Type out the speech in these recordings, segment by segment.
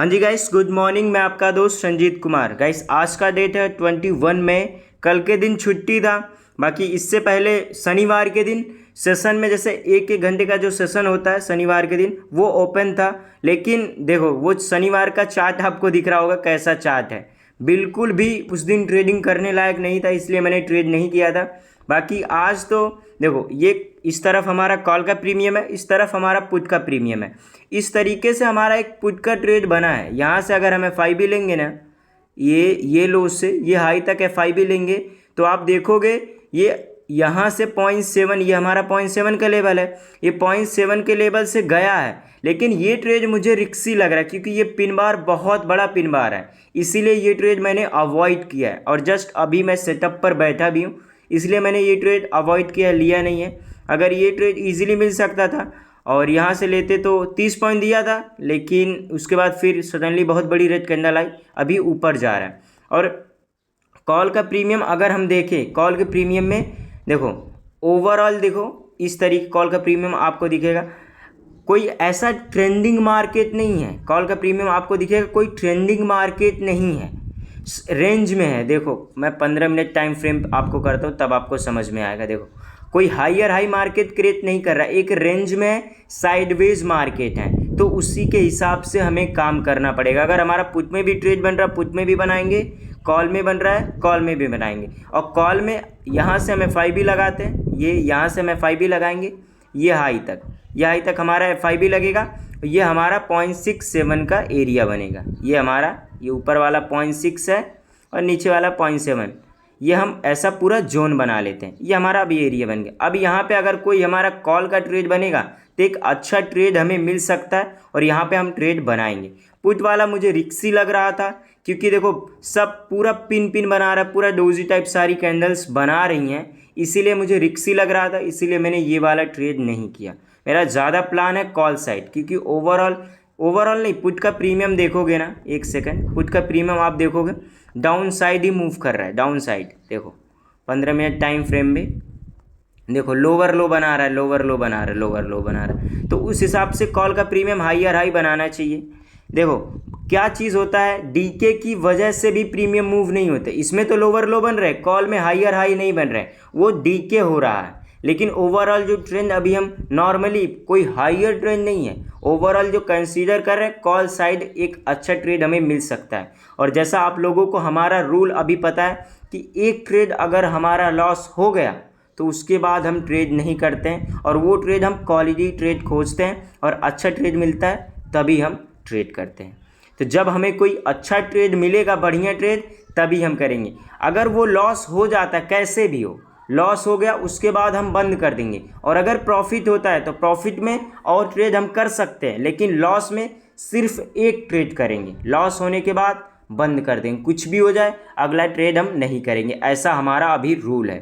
हाँ जी guys, good morning. मैं आपका दोस्त रंजीत कुमार। गाइस आज का डेट है 21 मई। कल के दिन छुट्टी था। बाकी इससे पहले शनिवार के दिन सेशन में जैसे एक एक घंटे का जो सेशन होता है शनिवार के दिन वो ओपन था। लेकिन देखो वो शनिवार का चार्ट आपको दिख रहा होगा कैसा चार्ट है। बिल्कुल भी उस दिन ट्रेडिंग करने लायक नहीं था, इसलिए मैंने ट्रेड नहीं किया था। बाकी आज तो देखो ये इस तरफ हमारा कॉल का प्रीमियम है, इस तरफ हमारा पुट का प्रीमियम है। इस तरीके से हमारा एक पुट का ट्रेड बना है। यहाँ से अगर हम FIB लेंगे ना, ये लो से ये हाई तक FIB लेंगे तो आप देखोगे ये यहाँ से 0.7, ये हमारा 0.7 का लेवल है। ये 0.7 के लेवल से गया है, लेकिन ये ट्रेड मुझे रिक्सी लग रहा है क्योंकि ये पिन बार बहुत बड़ा पिन बार है, इसीलिए ये ट्रेड मैंने अवॉइड किया है। और जस्ट अभी मैं सेटअप पर बैठा भी हूँ, इसलिए मैंने ये ट्रेड अवॉइड किया, लिया नहीं है। अगर ये ट्रेड इजीली मिल सकता था और यहाँ से लेते तो 30 पॉइंट दिया था, लेकिन उसके बाद फिर सडनली बहुत बड़ी रेड कैंडल आई, अभी ऊपर जा रहा है। और कॉल का प्रीमियम अगर हम देखें, कॉल के प्रीमियम में देखो ओवरऑल देखो इस तरीके कॉल का प्रीमियम आपको दिखेगा। कोई ऐसा ट्रेंडिंग मार्केट नहीं है, कॉल का प्रीमियम आपको दिखेगा कोई ट्रेंडिंग मार्केट नहीं है, रेंज में है। देखो मैं 15 मिनट टाइम फ्रेम आपको करता हूँ तब आपको समझ में आएगा। देखो कोई हायर हाई मार्केट क्रिएट नहीं कर रहा, एक रेंज में साइडवेज मार्केट है, तो उसी के हिसाब से हमें काम करना पड़ेगा। अगर हमारा पुट में भी ट्रेड बन रहा है पुट में भी बनाएंगे, कॉल में बन रहा है कॉल में भी बनाएंगे। और कॉल में यहाँ से हम FIB लगाते हैं, ये यहाँ से हम FIB लगाएंगे ये हाई तक, ये हाई तक हमारा FIB लगेगा। ये हमारा 0.67 का एरिया बनेगा। ये हमारा ये ऊपर वाला 0.6 है और नीचे वाला 0.7, ये हम ऐसा पूरा जोन बना लेते हैं। ये हमारा अभी एरिया बन गया। अब यहाँ पे अगर कोई हमारा कॉल का ट्रेड बनेगा तो एक अच्छा ट्रेड हमें मिल सकता है और यहाँ पे हम ट्रेड बनाएंगे। पुट वाला मुझे रिक्सी लग रहा था क्योंकि देखो सब पूरा पिन पिन बना रहा है, पूरा डोजी टाइप सारी कैंडल्स बना रही हैं, इसीलिए मुझे रिक्सी लग रहा था, इसीलिए मैंने ये वाला ट्रेड नहीं किया। मेरा ज़्यादा प्लान है कॉल साइड, क्योंकि ओवरऑल नहीं, पुट का प्रीमियम देखोगे ना, एक सेकंड, पुट का प्रीमियम आप देखोगे डाउन साइड ही मूव कर रहा है, डाउन साइड। देखो 15 मिनट टाइम फ्रेम में देखो लोअर लो बना रहा है, लोअर लो बना रहा है, लोअर लो बना रहा है। तो उस हिसाब से कॉल का प्रीमियम हायर हाई बनाना चाहिए। देखो क्या चीज़ होता है, डीके की वजह से भी प्रीमियम मूव नहीं होते। इसमें तो लोअर लो बन रहे, कॉल में हायर हाई नहीं बन रहे, वो डीके हो रहा है। लेकिन ओवरऑल जो ट्रेंड अभी हम नॉर्मली कोई हायर ट्रेंड नहीं है, ओवरऑल जो कंसीडर कर रहे हैं कॉल साइड एक अच्छा ट्रेड हमें मिल सकता है। और जैसा आप लोगों को हमारा रूल अभी पता है कि एक ट्रेड अगर हमारा लॉस हो गया तो उसके बाद हम ट्रेड नहीं करते हैं, और वो ट्रेड हम क्वालिटी ट्रेड खोजते हैं और अच्छा ट्रेड मिलता है तभी हम ट्रेड करते हैं। तो जब हमें कोई अच्छा ट्रेड मिलेगा, बढ़िया ट्रेड, तभी हम करेंगे। अगर वो लॉस हो जाता है, कैसे भी हो, लॉस हो गया उसके बाद हम बंद कर देंगे। और अगर प्रॉफिट होता है तो प्रॉफिट में और ट्रेड हम कर सकते हैं, लेकिन लॉस में सिर्फ एक ट्रेड करेंगे, लॉस होने के बाद बंद कर देंगे। कुछ भी हो जाए अगला ट्रेड हम नहीं करेंगे, ऐसा हमारा अभी रूल है।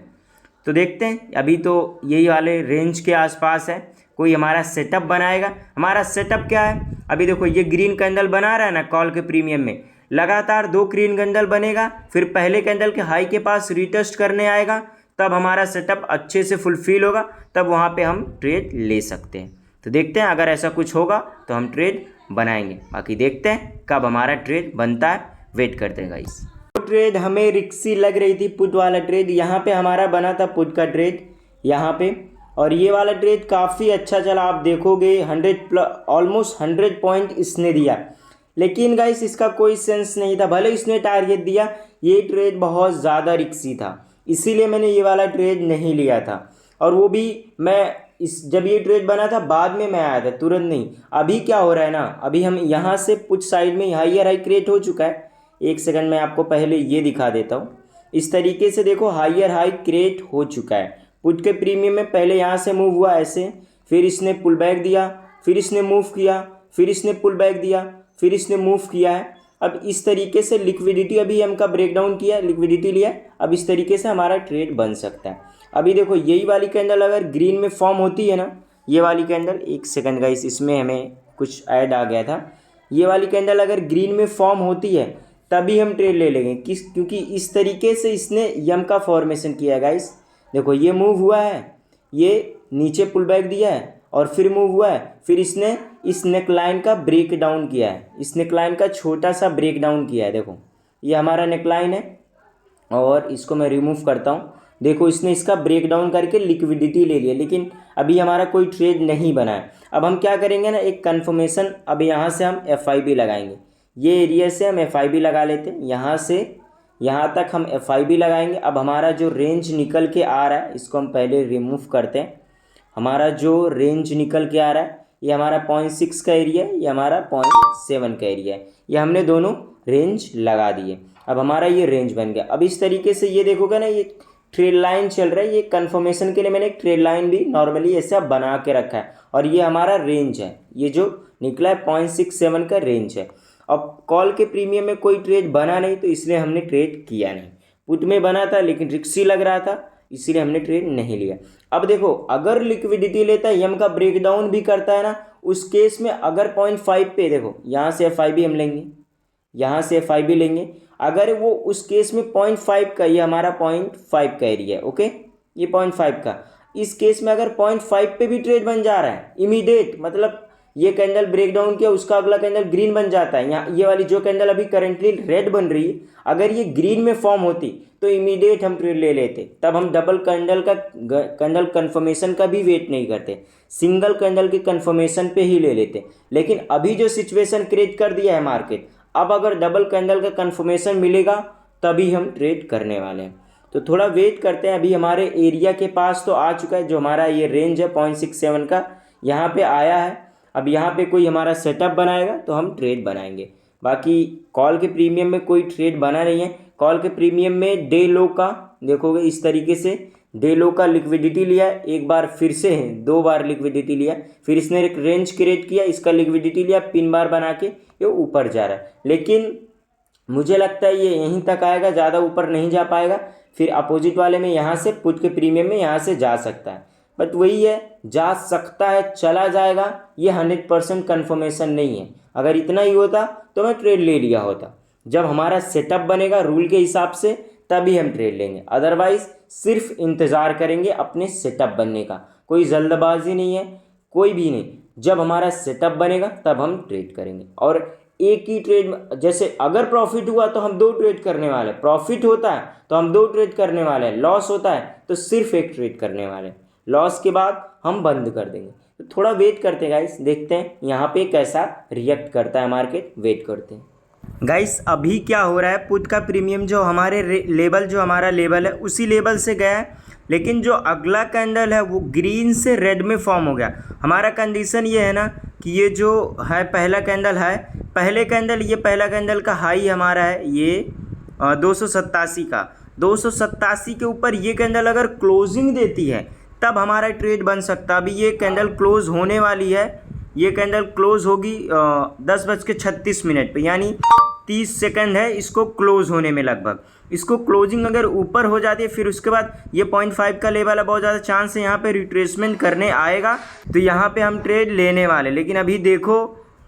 तो देखते हैं, अभी तो यही वाले रेंज के आसपास है, कोई हमारा सेटअप बनाएगा। हमारा सेटअप क्या है, अभी देखो ये ग्रीन कैंडल बना रहा है ना कॉल के प्रीमियम में, लगातार 2 ग्रीन कैंडल बनेगा, फिर पहले कैंडल के हाई के पास रिटेस्ट करने आएगा, तब हमारा सेटअप अच्छे से फुलफिल होगा, तब वहाँ पे हम ट्रेड ले सकते हैं। तो देखते हैं अगर ऐसा कुछ होगा तो हम ट्रेड बनाएंगे। बाकी देखते हैं कब हमारा ट्रेड बनता है, वेट करते हैं गाइस। ट्रेड हमें रिक्सी लग रही थी, पुट वाला ट्रेड, यहाँ पे हमारा बना था पुट का ट्रेड यहाँ पे, और ये वाला ट्रेड काफ़ी अच्छा चला। आप देखोगे 100 ऑलमोस्ट 100 पॉइंट इसने दिया, लेकिन गाइस इसका कोई सेंस नहीं था। भले इसने टारगेट दिया, ये ट्रेड बहुत ज़्यादा रिक्सी था, इसीलिए मैंने ये वाला ट्रेड नहीं लिया था। और वो भी मैं जब ये ट्रेड बना था बाद में मैं आया था, तुरंत नहीं। अभी क्या हो रहा है ना, अभी हम यहाँ से पुट साइड में हायर हाई क्रिएट हो चुका है। एक सेकंड मैं आपको पहले ये दिखा देता हूँ। इस तरीके से देखो हायर हाई क्रिएट हो चुका है। पुट के प्रीमियम में पहले यहाँ से मूव हुआ ऐसे, फिर इसने पुल बैक दिया, फिर इसने मूव किया, फिर इसने पुल बैक दिया, फिर इसने मूव किया है। अब इस तरीके से लिक्विडिटी अभी हमका ब्रेकडाउन किया, लिक्विडिटी लिया, अब इस तरीके से हमारा ट्रेड बन सकता है। अभी देखो यही वाली कैंडल अगर ग्रीन में फॉर्म होती है ना, ये वाली कैंडल, एक सेकंड गाइस इसमें हमें कुछ ऐड आ गया था, ये वाली कैंडल अगर ग्रीन में फॉर्म होती है तभी हम ट्रेड ले लेंगे। क्योंकि इस तरीके से इसने यम का फॉर्मेशन किया है गाइस। देखो ये मूव हुआ है, ये नीचे पुल बैक दिया है और फिर मूव हुआ है, फिर इसने इस नेकलाइन का ब्रेक डाउन किया है, इस नेकलाइन का छोटा सा ब्रेक डाउन किया है। देखो ये हमारा नेकलाइन है और इसको मैं रिमूव करता हूँ। देखो इसने इसका ब्रेक डाउन करके लिक्विडिटी ले लिया, लेकिन अभी हमारा कोई ट्रेड नहीं बना है। अब हम क्या करेंगे ना, एक कन्फर्मेशन, अब यहाँ से हम FIB लगाएंगे, ये एरिया से हम FIB लगा लेते हैं, यहाँ से यहाँ तक हम FIB लगाएंगे। अब हमारा जो रेंज निकल के आ रहा है इसको हम पहले रिमूव करते हैं। हमारा जो रेंज निकल के आ रहा है ये हमारा 0.6 का एरिया है, ये हमारा 0.7 का एरिया है, ये हमने दोनों रेंज लगा दिए। अब हमारा ये रेंज बन गया। अब इस तरीके से ये देखोगे ना, ये ट्रेड लाइन चल रहा है, ये कन्फर्मेशन के लिए मैंने एक ट्रेड लाइन भी नॉर्मली ऐसा बना के रखा है, और ये हमारा रेंज है, ये जो निकला है 0.67 का रेंज है। अब कॉल के प्रीमियम में कोई ट्रेड बना नहीं तो इसलिए हमने ट्रेड किया नहीं। पुट में बना था लेकिन रिक्सी लग रहा था, इसीलिए हमने ट्रेड नहीं लिया। अब देखो अगर लिक्विडिटी लेता है, यम का ब्रेकडाउन भी करता है ना, उस केस में अगर 0.5 पे, देखो यहाँ से FIB हम लेंगे, यहाँ से FIB लेंगे, अगर वो उस केस में 0.5 का, ये हमारा 0.5 का एरिया है, ओके, ये 0.5 का, इस केस में अगर 0.5 पे भी ट्रेड बन जा रहा है इमीडिएट, मतलब ये कैंडल ब्रेकडाउन किया, उसका अगला कैंडल ग्रीन बन जाता है, यहाँ ये वाली जो कैंडल अभी करंटली रेड बन रही है, अगर ये ग्रीन में फॉर्म होती तो इमीडिएट हम ट्रेड ले लेते। तब हम डबल कैंडल कन्फर्मेशन का भी वेट नहीं करते, सिंगल कैंडल के कन्फर्मेशन पे ही ले लेते। लेकिन अभी जो सिचुएशन क्रिएट कर दिया है मार्केट, अब अगर डबल कैंडल का कन्फर्मेशन मिलेगा तभी हम ट्रेड करने वाले हैं। तो थोड़ा वेट करते हैं। अभी हमारे एरिया के पास तो आ चुका है, जो हमारा ये रेंज है 0.67 का, यहाँ पे आया है। अब यहाँ पे कोई हमारा सेटअप बनाएगा तो हम ट्रेड बनाएंगे। बाकी कॉल के प्रीमियम में कोई ट्रेड बना नहीं है। कॉल के प्रीमियम में डे लो का देखोगे इस तरीके से, डे लो का लिक्विडिटी लिया, एक बार फिर से 2 बार लिक्विडिटी लिया, फिर इसने एक रेंज क्रिएट किया, इसका लिक्विडिटी लिया, पिन बार बना के ये ऊपर जा रहा है। लेकिन मुझे लगता है ये यहीं तक आएगा, ज़्यादा ऊपर नहीं जा पाएगा। फिर अपोजिट वाले में यहाँ से पुट के प्रीमियम में यहाँ से जा सकता है, बट वही है, जा सकता है, चला जाएगा, ये 100% कन्फर्मेशन नहीं है। अगर इतना ही होता तो मैं ट्रेड ले लिया होता। जब हमारा सेटअप बनेगा रूल के हिसाब से तभी हम ट्रेड लेंगे, अदरवाइज सिर्फ इंतज़ार करेंगे अपने सेटअप बनने का। कोई जल्दबाजी नहीं है, कोई भी नहीं। जब हमारा सेटअप बनेगा तब हम ट्रेड करेंगे। और एक ही ट्रेड, जैसे अगर प्रॉफिट हुआ तो हम 2 ट्रेड करने वाले, प्रॉफिट होता है तो हम 2 ट्रेड करने वाले हैं, लॉस होता है तो सिर्फ 1 ट्रेड करने वाले हैं। लॉस के बाद हम बंद कर देंगे। तो थोड़ा वेट करते हैं गाइस, देखते हैं यहाँ पे कैसा रिएक्ट करता है मार्केट, वेट करते हैं। गाइस अभी क्या हो रहा है, पुट का प्रीमियम जो हमारे लेवल, जो हमारा लेवल है उसी लेवल से गया है, लेकिन जो अगला कैंडल है वो ग्रीन से रेड में फॉर्म हो गया। हमारा कंडीशन ये है ना कि ये जो है पहला कैंडल है, पहले कैंडल, ये पहला कैंडल का हाई हमारा है ये 287 का, 287 के ऊपर ये कैंडल अगर क्लोजिंग देती है तब हमारा ट्रेड बन सकता। अभी ये कैंडल क्लोज होने वाली है, ये कैंडल क्लोज होगी 10:36 पे, यानी 30 सेकंड है इसको क्लोज होने में लगभग। इसको क्लोजिंग अगर ऊपर हो जाती है फिर उसके बाद ये 0.5 का लेवल है, बहुत ज़्यादा चांस है यहाँ पे रिट्रेसमेंट करने आएगा, तो यहाँ पे हम ट्रेड लेने वाले। लेकिन अभी देखो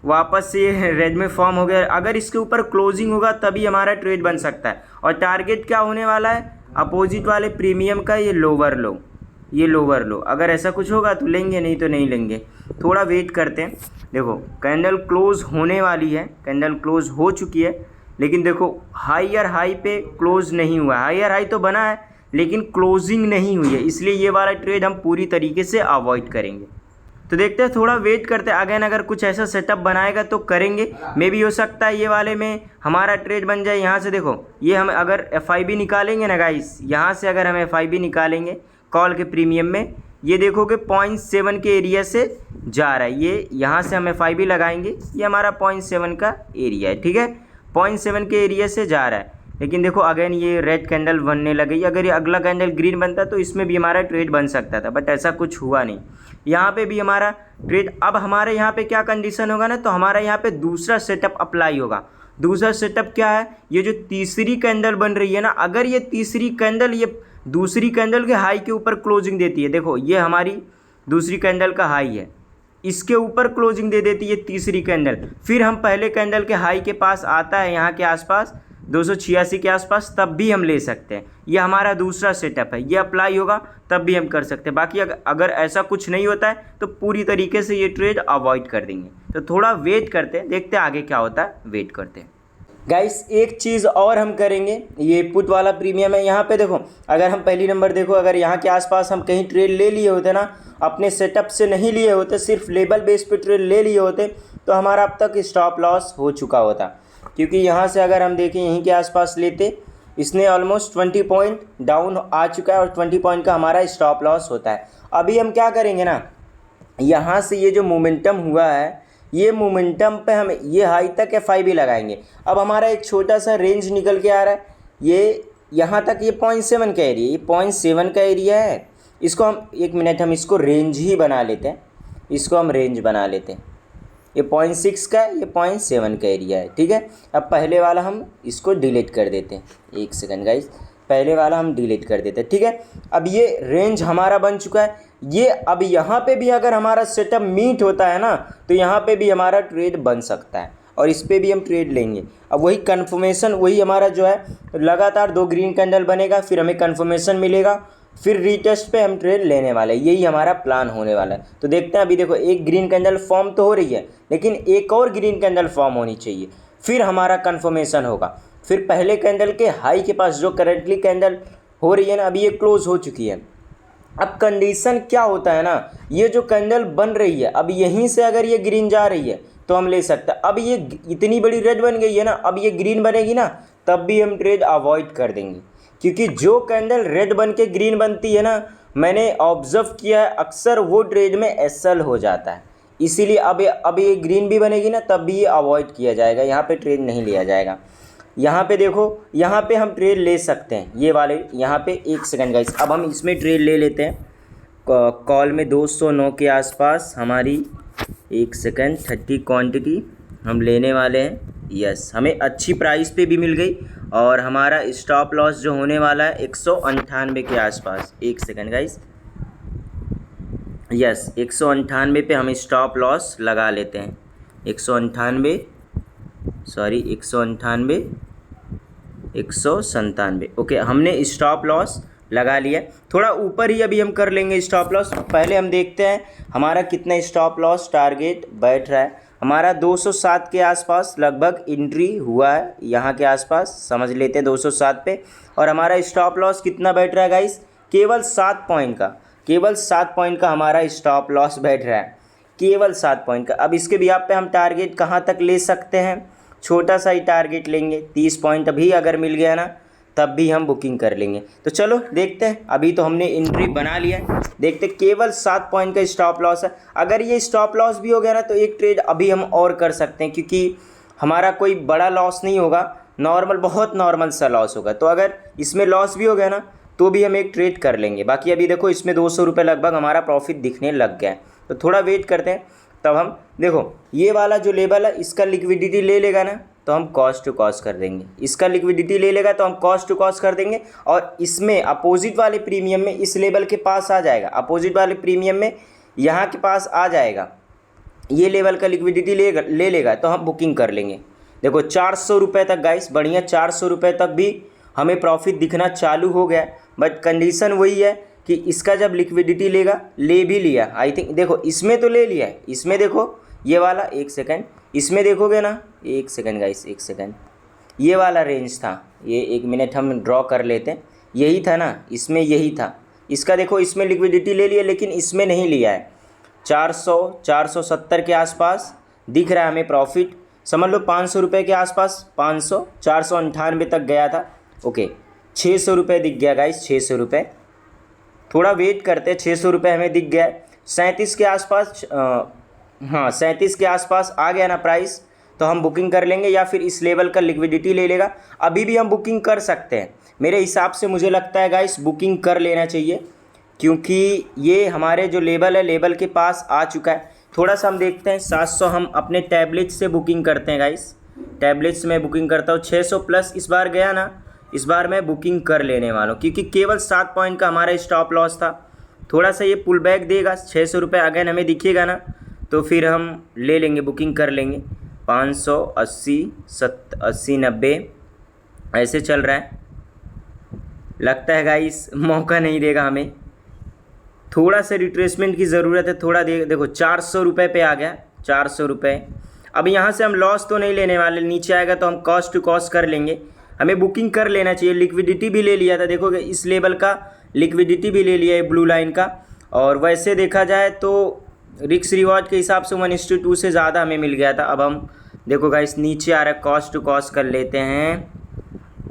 वापस से ये रेड में फॉर्म हो गया, अगर इसके ऊपर क्लोजिंग होगा तभी हमारा ट्रेड बन सकता है। और टारगेट क्या होने वाला है, अपोजिट वाले प्रीमियम का ये लोअर लो, ये लोअर लो, अगर ऐसा कुछ होगा तो लेंगे, नहीं तो नहीं लेंगे। थोड़ा वेट करते हैं। देखो कैंडल क्लोज होने वाली है, कैंडल क्लोज हो चुकी है, लेकिन देखो हायर हाई पे क्लोज नहीं हुआ। हायर हाई तो बना है लेकिन क्लोजिंग नहीं हुई है, इसलिए ये वाला ट्रेड हम पूरी तरीके से अवॉइड करेंगे। तो देखते हैं, थोड़ा वेट करते हैं। अगेन अगर कुछ ऐसा सेटअप बनाएगा तो करेंगे, मे भी हो सकता है ये वाले में हमारा ट्रेड बन जाए। यहाँ से देखो ये हम अगर FIB निकालेंगे ना गाइस, यहाँ से अगर हम FIB निकालेंगे कॉल के प्रीमियम में, ये देखोगे 0.7 के एरिया से जा रहा है, ये यहाँ से हम FIB लगाएंगे, ये हमारा 0.7 का एरिया है, ठीक है, 0.7 के एरिया से जा रहा है। लेकिन देखो अगेन ये रेड कैंडल बनने लगी, अगर ये अगला कैंडल ग्रीन बनता तो इसमें भी हमारा ट्रेड बन सकता था, बट ऐसा कुछ हुआ नहीं। यहाँ पे भी हमारा ट्रेड, अब हमारे यहाँ पे क्या कंडीशन होगा ना, तो हमारा यहाँ पे दूसरा सेटअप अप्लाई होगा। दूसरा सेटअप क्या है, ये जो तीसरी कैंडल बन रही है ना, अगर ये तीसरी कैंडल ये दूसरी कैंडल के हाई के ऊपर क्लोजिंग देती है, देखो ये हमारी दूसरी कैंडल का हाई है, इसके ऊपर क्लोजिंग दे देती है तीसरी कैंडल, फिर हम पहले कैंडल के हाई के पास आता है यहाँ के आसपास, 286 के आसपास, तब भी हम ले सकते हैं। ये हमारा दूसरा सेटअप है, ये अप्लाई होगा तब भी हम कर सकते हैं। बाकी अगर ऐसा कुछ नहीं होता है तो पूरी तरीके से ये ट्रेड अवॉइड कर देंगे। तो थोड़ा वेट करते हैं, देखते हैं आगे क्या होता है, वेट करते हैं। गाइस एक चीज़ और हम करेंगे, ये पुट वाला प्रीमियम है। यहाँ पे देखो, अगर हम पहली नंबर देखो, अगर यहाँ के आसपास हम कहीं ट्रेड ले लिए होते ना, अपने सेटअप से नहीं लिए होते, सिर्फ लेबल बेस पे ट्रेड ले लिए होते, तो हमारा अब तक स्टॉप लॉस हो चुका होता। क्योंकि यहाँ से अगर हम देखें यहीं के आसपास लेते, इसने ऑलमोस्ट 20 पॉइंट डाउन आ चुका है और 20 पॉइंट का हमारा स्टॉप लॉस होता है। अभी हम क्या करेंगे ना, यहाँ से ये जो मोमेंटम हुआ है, ये मोमेंटम पे हम ये हाई तक FIB लगाएंगे। अब हमारा एक छोटा सा रेंज निकल के आ रहा है, ये यहाँ तक, ये 0.7 का एरिया, ये 0.7 का एरिया है। इसको हम 1 मिनट हम इसको रेंज ही बना लेते हैं, इसको हम रेंज बना लेते हैं। ये 0.6 का है, ये 0.7 का एरिया है, ठीक है। अब पहले वाला हम इसको डिलीट कर देते हैं, 1 सेकंड गाइस, पहले वाला हम डिलीट कर देते हैं, ठीक है। अब ये रेंज हमारा बन चुका है। ये अब यहाँ पे भी अगर हमारा सेटअप मीट होता है ना, तो यहाँ पे भी हमारा ट्रेड बन सकता है और इस पर भी हम ट्रेड लेंगे। अब वही कन्फर्मेशन, वही हमारा जो है लगातार 2 ग्रीन कैंडल बनेगा, फिर हमें कन्फर्मेशन मिलेगा, फिर रीटेस्ट पे हम ट्रेड लेने वाले हैं। यही हमारा प्लान होने वाला है। तो देखते हैं, अभी देखो एक ग्रीन कैंडल फॉर्म तो हो रही है, लेकिन एक और ग्रीन कैंडल फॉर्म होनी चाहिए, फिर हमारा कन्फर्मेशन होगा। फिर पहले कैंडल के हाई के पास जो करंटली कैंडल हो रही है ना, अभी ये क्लोज हो चुकी है। अब कंडीशन क्या होता है ना, ये जो कैंडल बन रही है, अब यहीं से अगर ये ग्रीन जा रही है तो हम ले सकते हैं। अब ये इतनी बड़ी रेड बन गई है ना, अब ये ग्रीन बनेगी ना, तब भी हम ट्रेड अवॉइड कर देंगे। क्योंकि जो कैंडल रेड बन के ग्रीन बनती है ना, मैंने ऑब्जर्व किया है अक्सर वो ट्रेड में SL हो जाता है। इसीलिए अब ये ग्रीन भी बनेगी ना, तब भी ये अवॉइड किया जाएगा, यहाँ पे ट्रेड नहीं लिया जाएगा। यहाँ पे देखो, यहाँ पे हम ट्रेड ले सकते हैं, ये वाले यहाँ पे। 1 सेकंड गाइस, अब हम इसमें ट्रेड ले लेते हैं। कॉल में 209 के आसपास हमारी 1 सेकंड 30 क्वांटिटी हम लेने वाले हैं। यस, हमें अच्छी प्राइस पे भी मिल गई और हमारा स्टॉप लॉस जो होने वाला है 198 के आसपास। 1 सेकंड गाइस, यस 198 पे हम स्टॉप लॉस लगा लेते हैं। 198 सॉरी 198 197, ओके, हमने स्टॉप लॉस लगा लिया। थोड़ा ऊपर ही अभी हम कर लेंगे स्टॉप लॉस। पहले हम देखते हैं हमारा कितना स्टॉप लॉस टारगेट बैठ रहा है। हमारा 207 के आसपास लगभग एंट्री हुआ है, यहाँ के आसपास समझ लेते हैं 207 पे। और हमारा स्टॉप लॉस कितना बैठ रहा है गाइस, केवल 7 पॉइंट का, केवल 7 पॉइंट का हमारा स्टॉप लॉस बैठ रहा है, केवल 7 पॉइंट का। अब इसके बिहाफ पे हम टारगेट कहाँ तक ले सकते हैं, छोटा सा ही टारगेट लेंगे, 30 पॉइंट भी अगर मिल गया ना, तब भी हम बुकिंग कर लेंगे। तो चलो देखते हैं, अभी तो हमने एंट्री बना लिया है, देखते केवल 7 पॉइंट का स्टॉप लॉस है। अगर ये स्टॉप लॉस भी हो गया ना, तो एक ट्रेड अभी हम और कर सकते हैं, क्योंकि हमारा कोई बड़ा लॉस नहीं होगा, नॉर्मल, बहुत नॉर्मल सा लॉस होगा। तो अगर इसमें लॉस भी हो गया ना, तो भी हम एक ट्रेड कर लेंगे। बाकी अभी देखो इसमें 200 रुपये लगभग हमारा प्रॉफिट दिखने लग गया है। तो थोड़ा वेट करते हैं, तब हम देखो ये वाला जो लेवल है, इसका लिक्विडिटी ले लेगा ना, तो हम कॉस्ट टू कॉस्ट कर देंगे। इसका लिक्विडिटी ले लेगा तो हम कॉस्ट टू कॉस्ट कर देंगे। और इसमें अपोजिट वाले प्रीमियम में इस लेवल के पास आ जाएगा, अपोजिट वाले प्रीमियम में यहाँ के पास आ जाएगा, ये लेवल का लिक्विडिटी ले लेगा तो हम बुकिंग कर लेंगे। देखो 400 रुपये तक गाइस, बढ़िया 400 रुपये तक भी हमें प्रॉफिट दिखना चालू हो गया। बट कंडीशन वही है कि इसका जब लिक्विडिटी लेगा, ले भी लिया आई थिंक, देखो इसमें तो ले लिया है, इसमें देखो ये वाला, 1 सेकंड, इसमें देखोगे ना, 1 सेकंड गाइस, 1 सेकंड, ये वाला रेंज था, ये 1 मिनट हम ड्रॉ कर लेते हैं, यही था ना, इसमें यही था। इसका देखो इसमें लिक्विडिटी ले लिया, लेकिन इसमें नहीं लिया है। 400 470 के आसपास दिख रहा है हमें प्रॉफिट, समझ लो 500 रुपये के आसपास, 500 498 तक गया था। ओके 600 रुपये दिख गया गाइस, 600 रुपये, थोड़ा वेट करते हैं, 600 रुपये हमें दिख गया है। 37 के आसपास, हाँ 37 के आसपास आ गया ना प्राइस, तो हम बुकिंग कर लेंगे, या फिर इस लेवल का लिक्विडिटी ले लेगा। अभी भी हम बुकिंग कर सकते हैं, मेरे हिसाब से मुझे लगता है गाइस बुकिंग कर लेना चाहिए, क्योंकि ये हमारे जो लेवल है, लेवल के पास आ चुका है। थोड़ा सा हम देखते हैं, 700 हम अपने टैबलेट से बुकिंग करते हैं गाइस, टैबलेट से मैं बुकिंग करता हूँ। 600 प्लस इस बार गया ना, इस बार मैं बुकिंग कर लेने वाला हूँ, क्योंकि केवल 7 पॉइंट का हमारा स्टॉप लॉस था। थोड़ा सा ये पुल बैक देगा, 600 रुपये अगेन हमें दिखेगा ना, तो फिर हम ले लेंगे, बुकिंग कर लेंगे। 580 80 90 ऐसे चल रहा है। लगता है गाइस मौका नहीं देगा हमें, थोड़ा सा रिट्रेसमेंट की ज़रूरत है। थोड़ा देखो 400 रुपये पे आ गया, 400 रुपये। अब यहाँ से हम लॉस तो नहीं लेने वाले, नीचे आएगा तो हम कॉस्ट टू कॉस्ट कर लेंगे। हमें बुकिंग कर लेना चाहिए। लिक्विडिटी भी ले लिया था, देखोगे इस लेवल का लिक्विडिटी भी ले लिया है ब्लू लाइन का। और वैसे देखा जाए तो रिस्क रिवॉर्ड के हिसाब से 1:2 से ज़्यादा हमें मिल गया था। अब हम देखो गाइस नीचे आ रहा है, कॉस्ट टू कॉस्ट कर लेते हैं।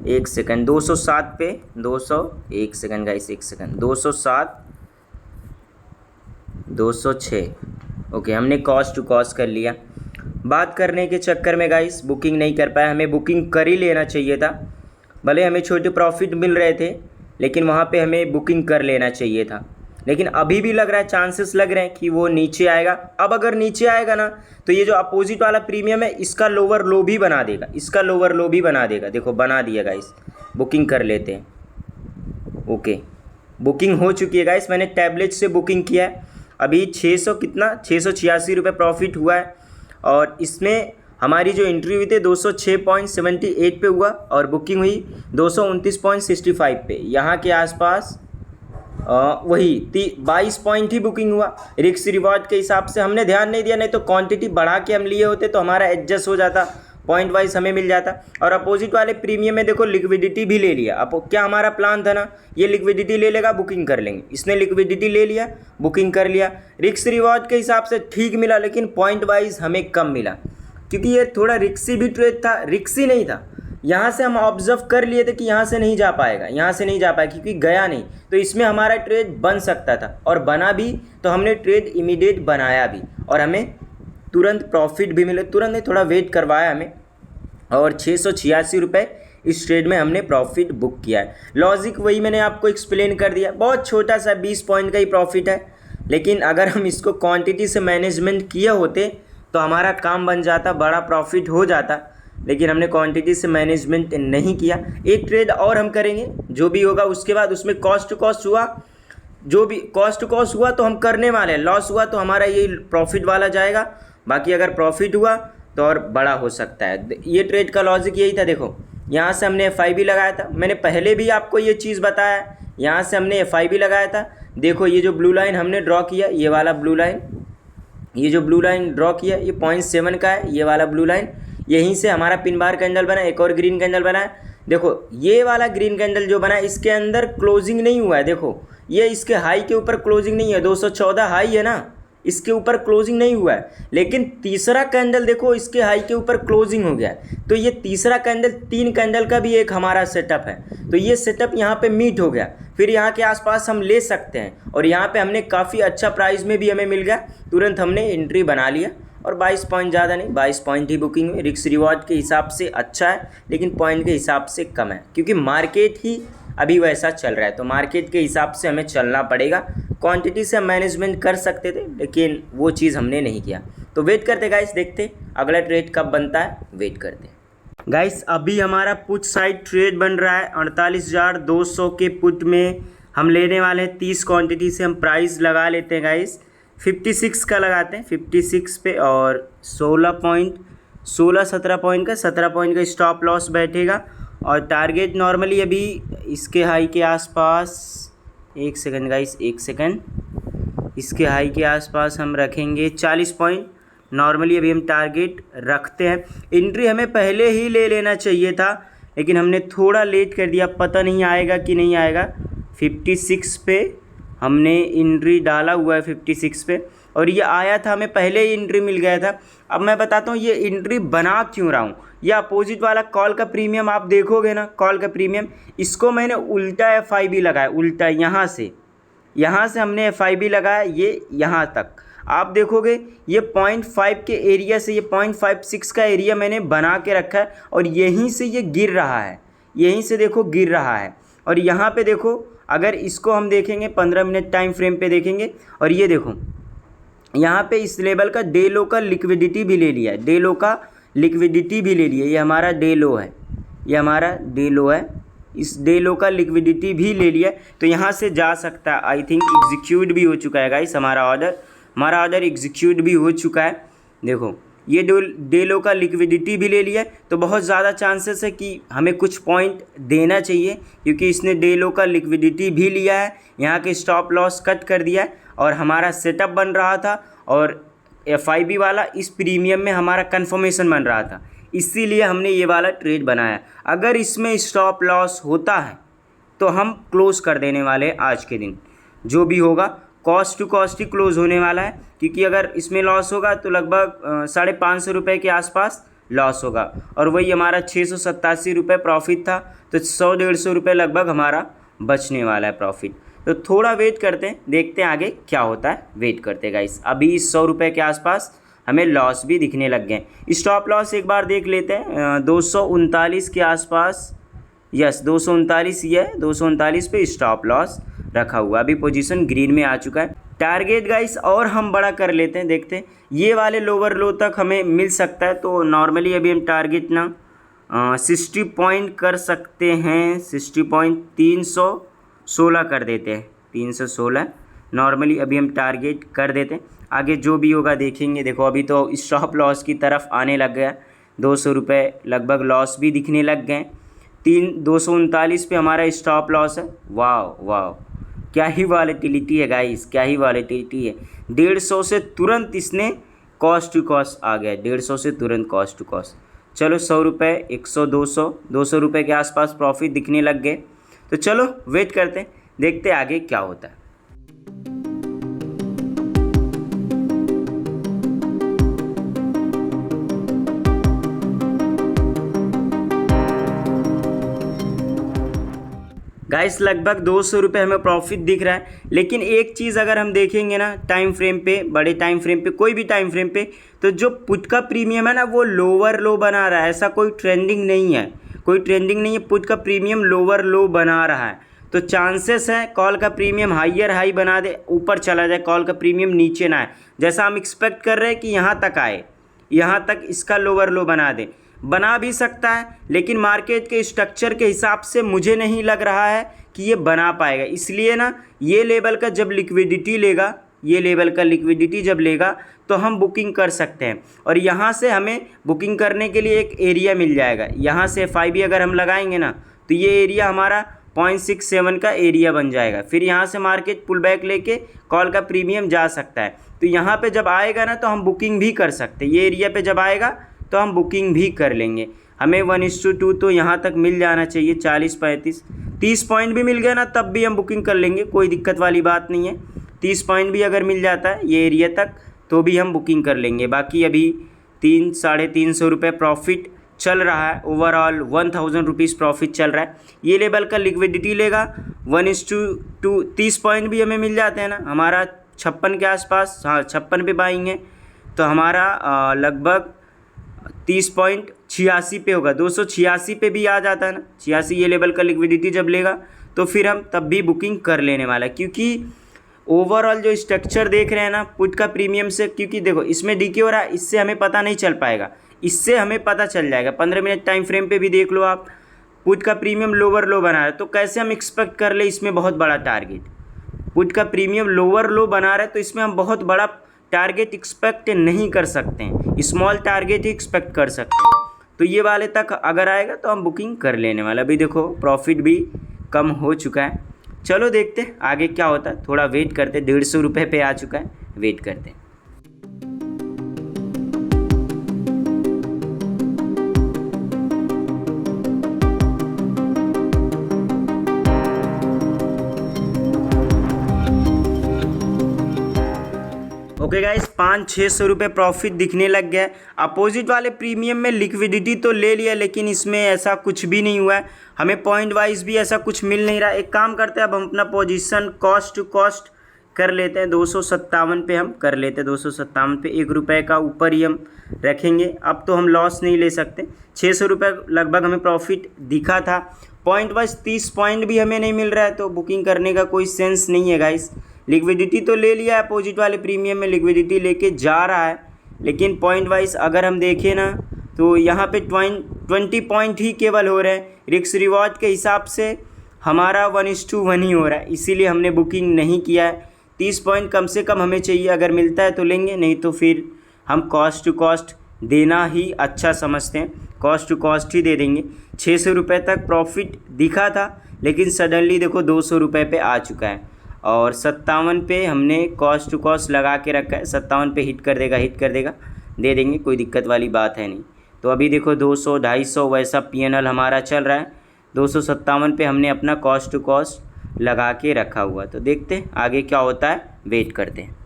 1 सेकंड, 207 पे 200, 1 सेकंड गाइस, 1 सेकंड, 207, 206। ओके, हमने कॉस्ट टू कॉस्ट कर लिया। बात करने के चक्कर में गाइस बुकिंग नहीं कर पाया। हमें बुकिंग कर ही लेना चाहिए था, भले हमें छोटे प्रॉफिट मिल रहे थे, लेकिन वहाँ पे हमें बुकिंग कर लेना चाहिए था। लेकिन अभी भी लग रहा है, चांसेस लग रहे हैं कि वो नीचे आएगा। अब अगर नीचे आएगा ना तो ये जो अपोजिट वाला प्रीमियम है इसका लोअर लो भी बना देगा, इसका लोअर लो भी बना देगा। देखो बना दिया गाइस, बुकिंग कर लेते हैं। ओके, बुकिंग हो चुकी है गाइस, मैंने टैबलेट से बुकिंग किया है। अभी 600 कितना 686 रुपये प्रॉफिट हुआ है। और इसमें हमारी जो एंट्री हुई थी 206.78 पे हुआ और बुकिंग हुई 229.65 पे। यहाँ के आसपास वही 22 पॉइंट ही बुकिंग हुआ। रिस्क रिवॉर्ड के हिसाब से हमने ध्यान नहीं दिया, नहीं तो क्वांटिटी बढ़ा के हम लिए होते तो हमारा एडजस्ट हो जाता, पॉइंट वाइज हमें मिल जाता। और अपोजिट वाले प्रीमियम में देखो लिक्विडिटी भी ले लिया। अब क्या हमारा प्लान था ना, ये लिक्विडिटी ले लेगा बुकिंग कर लेंगे, इसने लिक्विडिटी ले लिया बुकिंग कर लिया। रिस्क रिवॉर्ड के हिसाब से ठीक मिला, लेकिन पॉइंट वाइज हमें कम मिला, क्योंकि ये थोड़ा रिक्सी भी ट्रेड था, रिक्सी नहीं था। यहाँ से हम ऑब्जर्व कर लिए थे कि यहाँ से नहीं जा पाएगा, यहाँ से नहीं जा पाएगा, क्योंकि गया नहीं तो इसमें हमारा ट्रेड बन सकता था। और बना भी तो हमने ट्रेड इमीडिएट बनाया भी और हमें तुरंत प्रॉफिट भी मिले। तुरंत नहीं, थोड़ा वेट करवाया हमें, और 686 रुपये इस ट्रेड में हमने प्रॉफिट बुक किया है। लॉजिक वही मैंने आपको एक्सप्लेन कर दिया, बहुत छोटा सा 20 पॉइंट का ही प्रॉफिट है। लेकिन अगर हम इसको क्वांटिटी से मैनेजमेंट किए होते तो हमारा काम बन जाता, बड़ा प्रॉफिट हो जाता। लेकिन हमने क्वांटिटी से मैनेजमेंट नहीं किया। एक ट्रेड और हम करेंगे, जो भी होगा उसके बाद उसमें कॉस्ट टू कॉस्ट हुआ, जो भी कॉस्ट टू कॉस्ट हुआ तो हम करने वाले हैं, लॉस हुआ तो हमारा ये प्रॉफिट वाला जाएगा। बाकी अगर प्रॉफिट हुआ तो और बड़ा हो सकता है। ये ट्रेड का लॉजिक यही था। देखो यहाँ से हमने FIB लगाया था, मैंने पहले भी आपको ये चीज़ बताया। यहाँ से हमने FIB लगाया था। देखो ये जो ब्लू लाइन हमने ड्रॉ किया, ये वाला ब्लू लाइन, ये जो ब्लू लाइन ड्रॉ किया ये 0.7 का है, ये वाला ब्लू लाइन। यहीं से हमारा पिन बार कैंडल बना, एक और ग्रीन कैंडल बना है। देखो ये वाला ग्रीन कैंडल जो बना है इसके अंदर क्लोजिंग नहीं हुआ है। देखो ये इसके हाई के ऊपर क्लोजिंग नहीं है, 214 हाई है ना, इसके ऊपर क्लोजिंग नहीं हुआ है। लेकिन तीसरा कैंडल देखो इसके हाई के ऊपर क्लोजिंग हो गया है। तो ये तीसरा कैंडल, 3 कैंडल का भी एक हमारा सेटअप है। तो ये सेटअप यहाँ पे मीट हो गया, फिर यहाँ के आसपास हम ले सकते हैं। और यहाँ पे हमने काफ़ी अच्छा प्राइस में भी हमें मिल गया, तुरंत हमने एंट्री बना लिया। और 22 पॉइंट ज़्यादा नहीं, 22 पॉइंट ही बुकिंग हुई। रिस्क रिवॉर्ड के हिसाब से अच्छा है, लेकिन पॉइंट के हिसाब से कम है, क्योंकि मार्केट ही अभी वैसा चल रहा है। तो मार्केट के हिसाब से हमें चलना पड़ेगा। क्वांटिटी से हम मैनेजमेंट कर सकते थे, लेकिन वो चीज़ हमने नहीं किया। तो वेट करते गाइस, देखते अगला ट्रेड कब बनता है, वेट करते गाइस। अभी हमारा पुट साइड ट्रेड बन रहा है 48,200 के पुट में हम लेने वाले हैं 30 क्वांटिटी से। हम प्राइस लगा लेते हैं गाइस, 56 का लगाते हैं, 56 पे। और 17 पॉइंट का 17 पॉइंट का स्टॉप लॉस बैठेगा। और टारगेट नॉर्मली अभी इसके हाई के आसपास, 1 सेकंड गाइस, 1 सेकंड, इसके हाई के आसपास हम रखेंगे 40 पॉइंट। नॉर्मली अभी हम टारगेट रखते हैं। एंट्री हमें पहले ही ले लेना चाहिए था, लेकिन हमने थोड़ा लेट कर दिया, पता नहीं आएगा कि नहीं आएगा। 56 पे हमने एंट्री डाला हुआ है, 56 पे, और ये आया था, हमें पहले ही एंट्री मिल गया था। अब मैं बताता हूँ ये एंट्री बना क्यों रहा हूँ। ये अपोजिट वाला कॉल का प्रीमियम आप देखोगे ना, कॉल का प्रीमियम, इसको मैंने उल्टा FIB लगाया, उल्टा यहाँ से हमने FIB लगाया, ये यहाँ तक आप देखोगे ये 0.5 के एरिया से, ये 0.56 का एरिया मैंने बना के रखा है। और यहीं से ये गिर रहा है, यहीं से देखो गिर रहा है। और यहाँ पे देखो, अगर इसको हम देखेंगे 15 मिनट टाइम फ्रेम पे देखेंगे, और ये देखो यहाँ पे इस लेवल का डे लो का लिक्विडिटी भी ले लिया है, डे लो का लिक्विडिटी भी ले लिया। ये हमारा डे लो है, ये हमारा डे लो है, इस डे लो का लिक्विडिटी भी ले लिया। तो यहाँ से जा सकता है। आई थिंक एग्जीक्यूट भी हो चुका है गाइस हमारा ऑर्डर, एग्जीक्यूट भी हो चुका है। देखो ये डे लो का लिक्विडिटी भी ले लिया, तो बहुत ज़्यादा चांसेस है कि हमें कुछ पॉइंट देना चाहिए, क्योंकि इसने डे लो का लिक्विडिटी भी लिया है, यहाँ के स्टॉप लॉस कट कर दिया है और हमारा सेटअप बन रहा था और FIB वाला इस प्रीमियम में हमारा कन्फर्मेशन बन रहा था, इसीलिए हमने ये वाला ट्रेड बनाया। अगर इसमें स्टॉप लॉस होता है तो हम क्लोज कर देने वाले आज के दिन, जो भी होगा कॉस्ट टू कॉस्ट ही क्लोज होने वाला है, क्योंकि अगर इसमें लॉस होगा तो लगभग 550 रुपये के आसपास लॉस होगा और वही हमारा 687 रुपये प्रॉफिट था, तो 100-150 रुपये लगभग हमारा बचने वाला है प्रॉफिट। तो थोड़ा वेट करते हैं, देखते हैं आगे क्या होता है, वेट करते हैं गाइस। अभी 100 रुपये के आसपास हमें लॉस भी दिखने लग गए। स्टॉप लॉस एक बार देख लेते हैं, 239 के आसपास, यस 239 ही है, 239 पे स्टॉप लॉस रखा हुआ, अभी पोजीशन ग्रीन में आ चुका है। टारगेट गाइस और हम बड़ा कर लेते हैं, देखते हैं ये वाले लोअर लो तक हमें मिल सकता है, तो नॉर्मली अभी हम टारगेट ना 60 पॉइंट कर सकते हैं, 60 पॉइंट 316 कर देते हैं, 316 नॉर्मली अभी हम टारगेट कर देते हैं। आगे जो भी होगा देखेंगे। देखो अभी तो स्टॉप लॉस की तरफ आने लग गया, 200 रुपये लगभग लॉस भी दिखने लग गए। 239 पे हमारा स्टॉप लॉस है। वाह वाह, क्या ही वॉलेटिलिटी है गाइस, क्या ही वॉलेटिलिटी है। 150 से तुरंत इसने कॉस्ट टू कॉस्ट आ गया, 150 से तुरंत कॉस्ट टू कॉस्ट। चलो 100 रुपये, 100, 200 रुपये के आसपास प्रॉफिट दिखने लग गए। तो चलो वेट करते हैं, देखते हैं आगे क्या होता है। गाइस लगभग 200 रुपये हमें प्रॉफिट दिख रहा है, लेकिन एक चीज़ अगर हम देखेंगे ना टाइम फ्रेम पे, बड़े टाइम फ्रेम पे, कोई भी टाइम फ्रेम पे, तो जो पुट का प्रीमियम है ना वो लोअर लो बना रहा है। ऐसा कोई ट्रेंडिंग नहीं है, कोई ट्रेंडिंग नहीं है, पुट का प्रीमियम लोअर लो बना रहा है। तो चांसेस है कॉल का प्रीमियम हाइयर हाई बना दे, ऊपर चला जाए, कॉल का प्रीमियम नीचे ना आए, जैसा हम एक्सपेक्ट कर रहे हैं कि यहाँ तक आए, यहाँ तक इसका लोअर लो बना दे। बना भी सकता है, लेकिन मार्केट के स्ट्रक्चर के हिसाब से मुझे नहीं लग रहा है कि ये बना पाएगा। इसलिए ना ये लेवल का जब लिक्विडिटी लेगा, ये लेवल का लिक्विडिटी जब लेगा तो हम बुकिंग कर सकते हैं, और यहाँ से हमें बुकिंग करने के लिए एक एरिया मिल जाएगा। यहाँ से FIB अगर हम लगाएंगे ना तो ये एरिया हमारा 0.67 का एरिया बन जाएगा। फिर यहाँ से मार्केट पुल बैक लेके कॉल का प्रीमियम जा सकता है। तो यहाँ पे जब आएगा ना तो हम बुकिंग भी कर सकते हैं, ये एरिया पे जब आएगा तो हम बुकिंग भी कर लेंगे। हमें 1:2 तो यहाँ तक मिल जाना चाहिए, 40-35, 30 पॉइंट भी मिल गया ना तब भी हम बुकिंग कर लेंगे, कोई दिक्कत वाली बात नहीं है। 30 पॉइंट भी अगर मिल जाता है ये एरिया तक तो भी हम बुकिंग कर लेंगे। बाकी अभी 300-350 रुपये प्रॉफिट चल रहा है, ओवरऑल 1000 रुपीज़ प्रॉफिट चल रहा है। ये लेवल का लिक्विडिटी लेगा 1:2, 30 पॉइंट भी हमें मिल जाते हैं ना, हमारा 56 के आसपास, हाँ 56 पे बाइंग है, तो हमारा लगभग 30.86 पे होगा, 286 पे भी आ जाता है ना, 86 ये लेवल का लिक्विडिटी जब लेगा तो फिर हम तब भी बुकिंग कर लेने वाला है। क्योंकि ओवरऑल जो स्ट्रक्चर देख रहे हैं ना पुट का प्रीमियम से, क्योंकि देखो इसमें डीके हो रहा है, इससे हमें पता नहीं चल पाएगा, इससे हमें पता चल जाएगा। 15 मिनट टाइम फ्रेम पे भी देख लो आप, पुट का प्रीमियम लोअर लो बना रहा है, तो कैसे हम एक्सपेक्ट कर ले इसमें बहुत बड़ा टारगेट। पुट का प्रीमियम लोअर लो बना रहा है तो इसमें हम बहुत बड़ा टारगेट एक्सपेक्ट नहीं कर सकते हैं, स्मॉल टारगेट ही एक्सपेक्ट कर सकते हैं। तो ये वाले तक अगर आएगा तो हम बुकिंग कर लेने वाला। अभी देखो प्रॉफिट भी कम हो चुका है। चलो देखते हैं आगे क्या होता है, थोड़ा वेट करते, 150 रुपये पे आ चुका है, वेट करते हैं। ओके गाइस, 500-600 रुपये प्रॉफिट दिखने लग गया है। अपोजिट वाले प्रीमियम में लिक्विडिटी तो ले लिया, लेकिन इसमें ऐसा कुछ भी नहीं हुआ है, हमें पॉइंट वाइज भी ऐसा कुछ मिल नहीं रहा। एक काम करते हैं, अब हम अपना पोजीशन कॉस्ट टू कॉस्ट कर लेते हैं, 257 पे हम कर लेते हैं, 257 पे 1 रुपये का ऊपर ही हम रखेंगे। अब तो हम लॉस नहीं ले सकते, 600 रुपये लगभग हमें प्रॉफिट दिखा था। पॉइंट वाइज 30 पॉइंट भी हमें नहीं मिल रहा है, तो बुकिंग करने का कोई सेंस नहीं है गाइस। लिक्विडिटी तो ले लिया है, अपोजिट वाले प्रीमियम में लिक्विडिटी लेके जा रहा है, लेकिन पॉइंट वाइज अगर हम देखें ना तो यहाँ पे 20 पॉइंट ही केवल हो रहे हैं। रिस्क रिवॉर्ड के हिसाब से हमारा 1:1 ही हो रहा है, इसीलिए हमने बुकिंग नहीं किया है। 30 पॉइंट कम से कम हमें चाहिए, अगर मिलता है तो लेंगे, नहीं तो फिर हम कॉस्ट टू कॉस्ट देना ही अच्छा समझते हैं, कॉस्ट टू कॉस्ट ही दे देंगे। 600 रुपये तक प्रॉफिट दिखा था, लेकिन सडनली देखो 200 रुपये पे आ चुका है, और 57 पे हमने कॉस्ट टू कॉस्ट लगा के रखा है। 57 पे हिट कर देगा, दे देंगे, कोई दिक्कत वाली बात है नहीं। तो अभी देखो 200 250 वैसा PNL हमारा चल रहा है। 257 पे हमने अपना कॉस्ट टू कॉस्ट लगा के रखा हुआ, तो देखते हैं आगे क्या होता है, वेट करते हैं।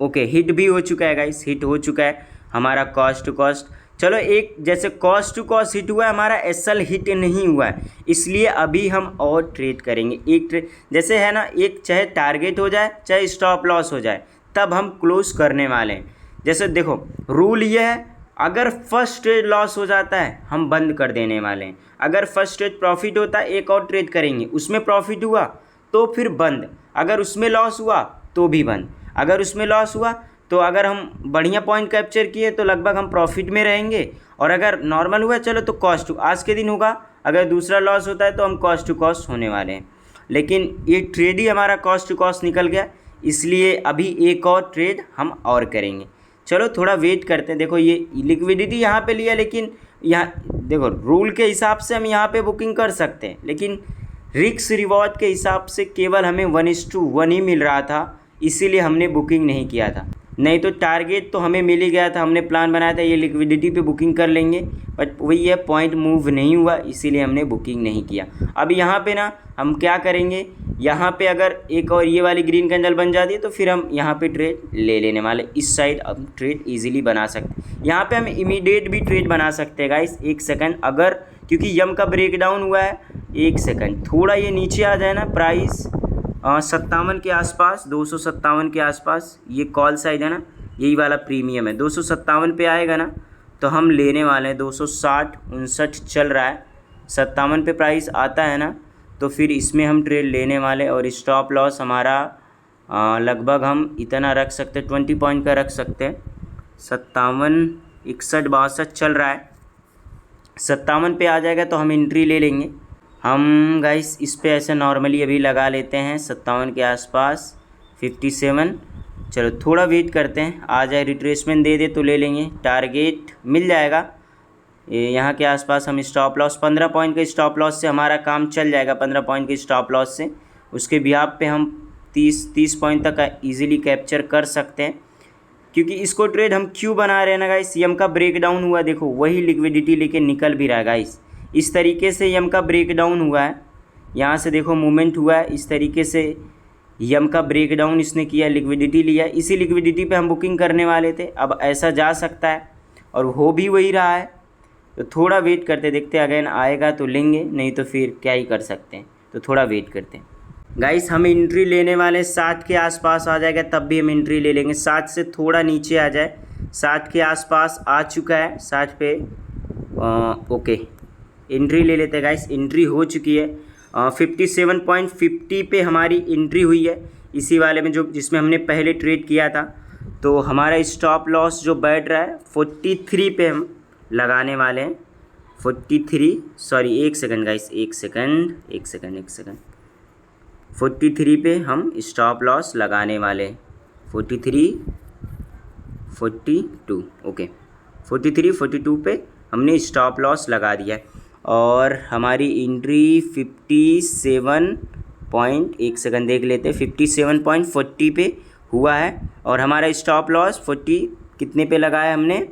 ओके, हिट भी हो चुका है गाइस, हिट हो चुका है हमारा कॉस्ट टू कॉस्ट। चलो, एक जैसे कॉस्ट टू कॉस्ट हिट हुआ है, हमारा SL हिट नहीं हुआ है, इसलिए अभी हम और ट्रेड करेंगे। एक ट्रेड जैसे है ना, एक चाहे टारगेट हो जाए चाहे स्टॉप लॉस हो जाए, तब हम क्लोज करने वाले हैं। जैसे देखो रूल ये है, अगर फर्स्ट ट्रेड लॉस हो जाता है हम बंद कर देने वाले हैं। अगर फर्स्ट ट्रेड प्रॉफिट होता है एक और ट्रेड करेंगे, उसमें प्रॉफिट हुआ तो फिर बंद, अगर उसमें लॉस हुआ तो भी बंद। अगर उसमें लॉस हुआ तो अगर हम बढ़िया पॉइंट कैप्चर किए तो लगभग हम प्रॉफिट में रहेंगे, और अगर नॉर्मल हुआ चलो तो कॉस्ट टू आज के दिन होगा, अगर दूसरा लॉस होता है तो हम कॉस्ट टू कॉस्ट होने वाले हैं। लेकिन ये ट्रेड ही हमारा कॉस्ट टू कॉस्ट निकल गया, इसलिए अभी एक और ट्रेड हम और करेंगे। चलो थोड़ा वेट करते हैं। देखो ये लिक्विडिटी यहाँ पे लिया, लेकिन यहाँ देखो रूल के हिसाब से हम यहाँ पे बुकिंग कर सकते हैं, लेकिन रिस्क रिवॉर्ड के हिसाब से केवल हमें 1:1 ही मिल रहा था, इसीलिए हमने बुकिंग नहीं किया था। नहीं तो टारगेट तो हमें मिल ही गया था, हमने प्लान बनाया था ये लिक्विडिटी पे बुकिंग कर लेंगे, बट वही है पॉइंट मूव नहीं हुआ, इसीलिए हमने बुकिंग नहीं किया। अब यहाँ पे ना हम क्या करेंगे, यहाँ पे अगर एक और ये वाली ग्रीन कैंडल बन जाती है तो फिर हम यहाँ पे ट्रेड ले लेने वाले। इस साइड हम ट्रेड इजीली बना सकते हैं, यहाँ पे हम इमीडिएट भी ट्रेड बना सकते हैं गाइस। एक सेकंड, अगर क्योंकि यम का ब्रेकडाउन हुआ है, एक सेकंड थोड़ा ये नीचे आ जाए ना, प्राइस 57 के आसपास, 257 के आसपास, ये कॉल साइड है ना, यही वाला प्रीमियम है, 257 पे आएगा ना तो हम लेने वाले हैं। 260 59 चल रहा है, 57 पे प्राइस आता है ना तो फिर इसमें हम ट्रेड लेने वाले, और स्टॉप लॉस हमारा लगभग हम इतना रख सकते हैं, 20 पॉइंट का रख सकते हैं। 57 61 62 चल रहा है, 57 पे आ जाएगा तो हम एंट्री ले लेंगे। हम गाइस इस पे ऐसे नॉर्मली अभी लगा लेते हैं 57 के आसपास, 57। चलो थोड़ा वेट करते हैं, आ जाए रिट्रेसमेंट दे दे तो ले लेंगे, टारगेट मिल जाएगा यहाँ के आसपास। हम स्टॉप लॉस 15 पॉइंट के स्टॉप लॉस से हमारा काम चल जाएगा, 15 पॉइंट के स्टॉप लॉस से। उसके बिहाफ पे हम 30 पॉइंट तक ईजिली कैप्चर कर सकते हैं, क्योंकि इसको ट्रेड हम क्यों बना रहे हैं ना गाइस, यम का ब्रेकडाउन हुआ, देखो वही लिक्विडिटी लेके निकल भी रहा है गाइस। इस तरीके से यम का ब्रेकडाउन हुआ है, यहाँ से देखो मूवमेंट हुआ है, इस तरीके से यम का ब्रेकडाउन इसने किया, लिक्विडिटी लिया, इसी लिक्विडिटी पे हम बुकिंग करने वाले थे। अब ऐसा जा सकता है और हो भी वही रहा है, तो थोड़ा वेट करते देखते, अगेन आएगा तो लेंगे, नहीं तो फिर क्या ही कर सकते हैं, तो थोड़ा वेट करते हैं गाइस। हम एंट्री लेने वाले 60 के आसपास आ जाएगा तब भी हम एंट्री ले लेंगे, 60 से थोड़ा नीचे आ जाए, 60 के आसपास आ चुका है, 60 पे ओके एंट्री ले लेते हैं गाइस। एंट्री हो चुकी है, 57.50 पे हमारी एंट्री हुई है, इसी वाले में जो जिसमें हमने पहले ट्रेड किया था। तो हमारा स्टॉप लॉस जो बैठ रहा है 43 पे हम लगाने वाले हैं, 43 सॉरी एक सेकंड गाइस, एक सेकंड 43 पे हम स्टॉप लॉस लगाने वाले, 43 42 ओके 42 पे हमने स्टॉप लॉस लगा दिया है, और हमारी एंट्री 57 पॉइंट, एक सेकंड देख लेते हैं, 57.40 पे हुआ है, और हमारा स्टॉप लॉस 40 कितने पे लगाया हमने,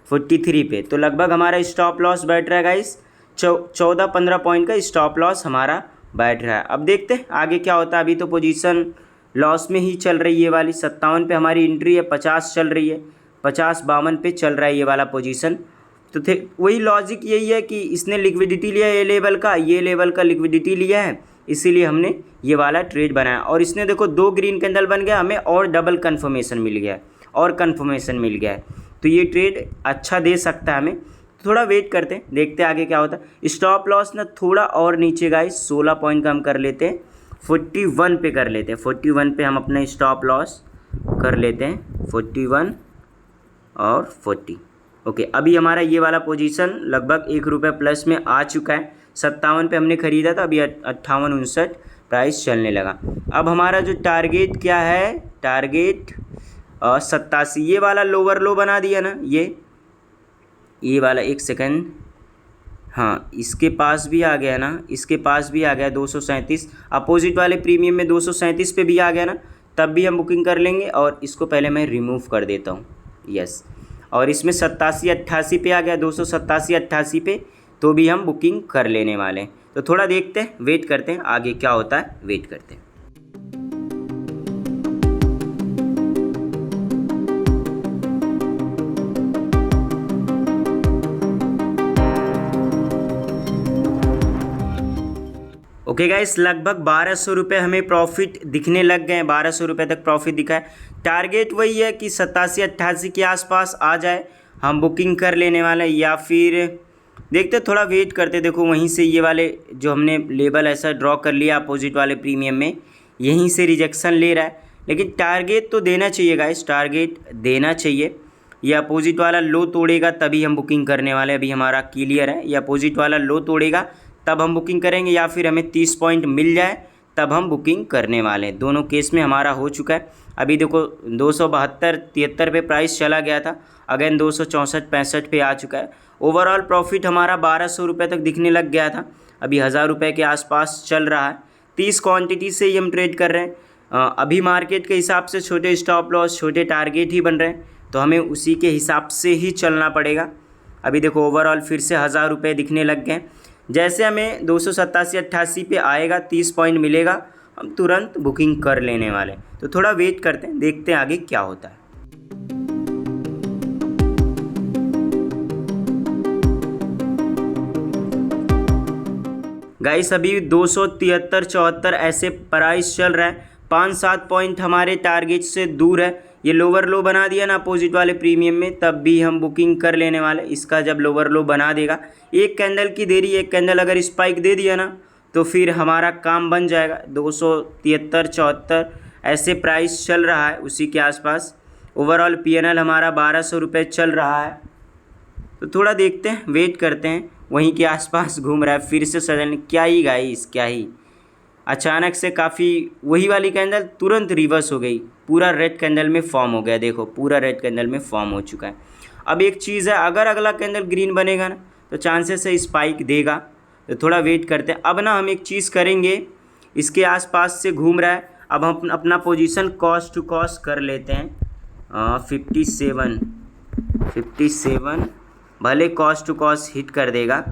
43 पे। तो लगभग हमारा स्टॉप लॉस बैठ रहा है गाइस 14-15 पॉइंट का स्टॉप लॉस हमारा बैठ रहा है। अब देखते हैं आगे क्या होता है, अभी तो पोजीशन लॉस में ही चल रही है वाली। 57 पे हमारी एंट्री है, 50 चल रही है, 50-52 पे चल रहा है ये वाला पोजीशन। तो वही लॉजिक यही है कि इसने लिक्विडिटी लिया ये लेवल का लिक्विडिटी लिया है, इसीलिए हमने ये वाला ट्रेड बनाया, और इसने देखो 2 ग्रीन कैंडल बन गया, हमें और डबल कन्फर्मेशन मिल गया है, तो ये ट्रेड अच्छा दे सकता है हमें। थोड़ा वेट करते हैं, देखते हैं आगे क्या होता है। स्टॉप लॉस ना थोड़ा और नीचे गाइस 16 पॉइंट का हम कर लेते हैं, 41 पे कर लेते हैं, 41 पे हम अपना स्टॉप लॉस कर लेते हैं, 41 और 40 ओके। अभी हमारा ये वाला पोजीशन लगभग ₹1 प्लस में आ चुका है, 57 पे हमने ख़रीदा था, अभी 58-59 प्राइस चलने लगा। अब हमारा जो टारगेट क्या है, टारगेट 87, ये वाला लोअर लो बना दिया ना, ये ये वाला, एक सेकंड, हाँ इसके पास भी आ गया ना, इसके पास भी आ गया 237, अपोजिट वाले प्रीमियम में 237 पे भी आ गया ना, तब भी हम बुकिंग कर लेंगे। और इसको पहले मैं रिमूव कर देता हूँ, यस। और इसमें 87-88 पे आ गया, 287-88 पे, तो भी हम बुकिंग कर लेने वाले हैं। तो थोड़ा देखते हैं, वेट करते हैं आगे क्या होता है, वेट करते हैं। ओके गाइस, लगभग 1200 रुपये हमें प्रॉफिट दिखने लग गए हैं, 1200 रुपये तक प्रॉफिट दिखा है। टारगेट वही है कि 87-88 के आसपास आ जाए, हम बुकिंग कर लेने वाले हैं। या फिर देखते, थोड़ा वेट करते। देखो वहीं से ये वाले जो हमने लेबल ऐसा ड्रॉ कर लिया अपोजिट वाले प्रीमियम में, यहीं से रिजेक्शन ले रहा है। लेकिन टारगेट तो देना चाहिए गाइस, टारगेट देना चाहिए। ये अपोजिट वाला लो तोड़ेगा तभी हम बुकिंग करने वाले हैं। अभी हमारा क्लियर है, ये अपोजिट वाला लो तोड़ेगा तब हम बुकिंग करेंगे, या फिर हमें 30 पॉइंट मिल जाए तब हम बुकिंग करने वाले हैं। दोनों केस में हमारा हो चुका है। अभी देखो 272-73 पे प्राइस चला गया था, अगेन 264-65 पे आ चुका है। ओवरऑल प्रॉफिट हमारा 1200 रुपये तक दिखने लग गया था, अभी 1000 रुपये के आसपास चल रहा है। 30 क्वांटिटी से ही हम ट्रेड कर रहे हैं। अभी मार्केट के हिसाब से छोटे स्टॉप लॉस, छोटे टारगेट ही बन रहे हैं, तो हमें उसी के हिसाब से ही चलना पड़ेगा। अभी देखो ओवरऑल फिर से 1000 रुपये दिखने लग गए। जैसे हमें 287-88 पे आएगा, 30 पॉइंट मिलेगा, हम तुरंत बुकिंग कर लेने वाले। तो थोड़ा वेट करते हैं, देखते हैं आगे क्या होता है। गाइस अभी 273-74 ऐसे प्राइस चल रहा है, 5-7 पॉइंट हमारे टारगेट से दूर है। ये लोअर लो बना दिया ना अपोजिट वाले प्रीमियम में, तब भी हम बुकिंग कर लेने वाले। इसका जब लोअर लो बना देगा, एक कैंडल की देरी, एक कैंडल अगर स्पाइक दे दिया ना, तो फिर हमारा काम बन जाएगा। 273-74 ऐसे प्राइस चल रहा है, उसी के आसपास। ओवरऑल PNL हमारा 1200 रुपये चल रहा है। तो थोड़ा देखते हैं, वेट करते हैं, वहीं के आसपास घूम रहा है फिर से सडनली। क्या ही गाइस, क्या ही अचानक से काफ़ी वही वाली कैंडल तुरंत रिवर्स हो गई, पूरा रेड कैंडल में फॉर्म हो गया। देखो पूरा रेड कैंडल में फॉर्म हो चुका है। अब एक चीज़ है, अगर अगला कैंडल ग्रीन बनेगा ना, तो चांसेस है स्पाइक देगा। तो थोड़ा वेट करते हैं। अब ना हम एक चीज़ करेंगे, इसके आसपास से घूम रहा है, अब हम अपना पोजीशन कॉस्ट टू कॉस्ट कर लेते हैं। 57 भले कॉस्ट टू कॉस्ट हिट कर देगा,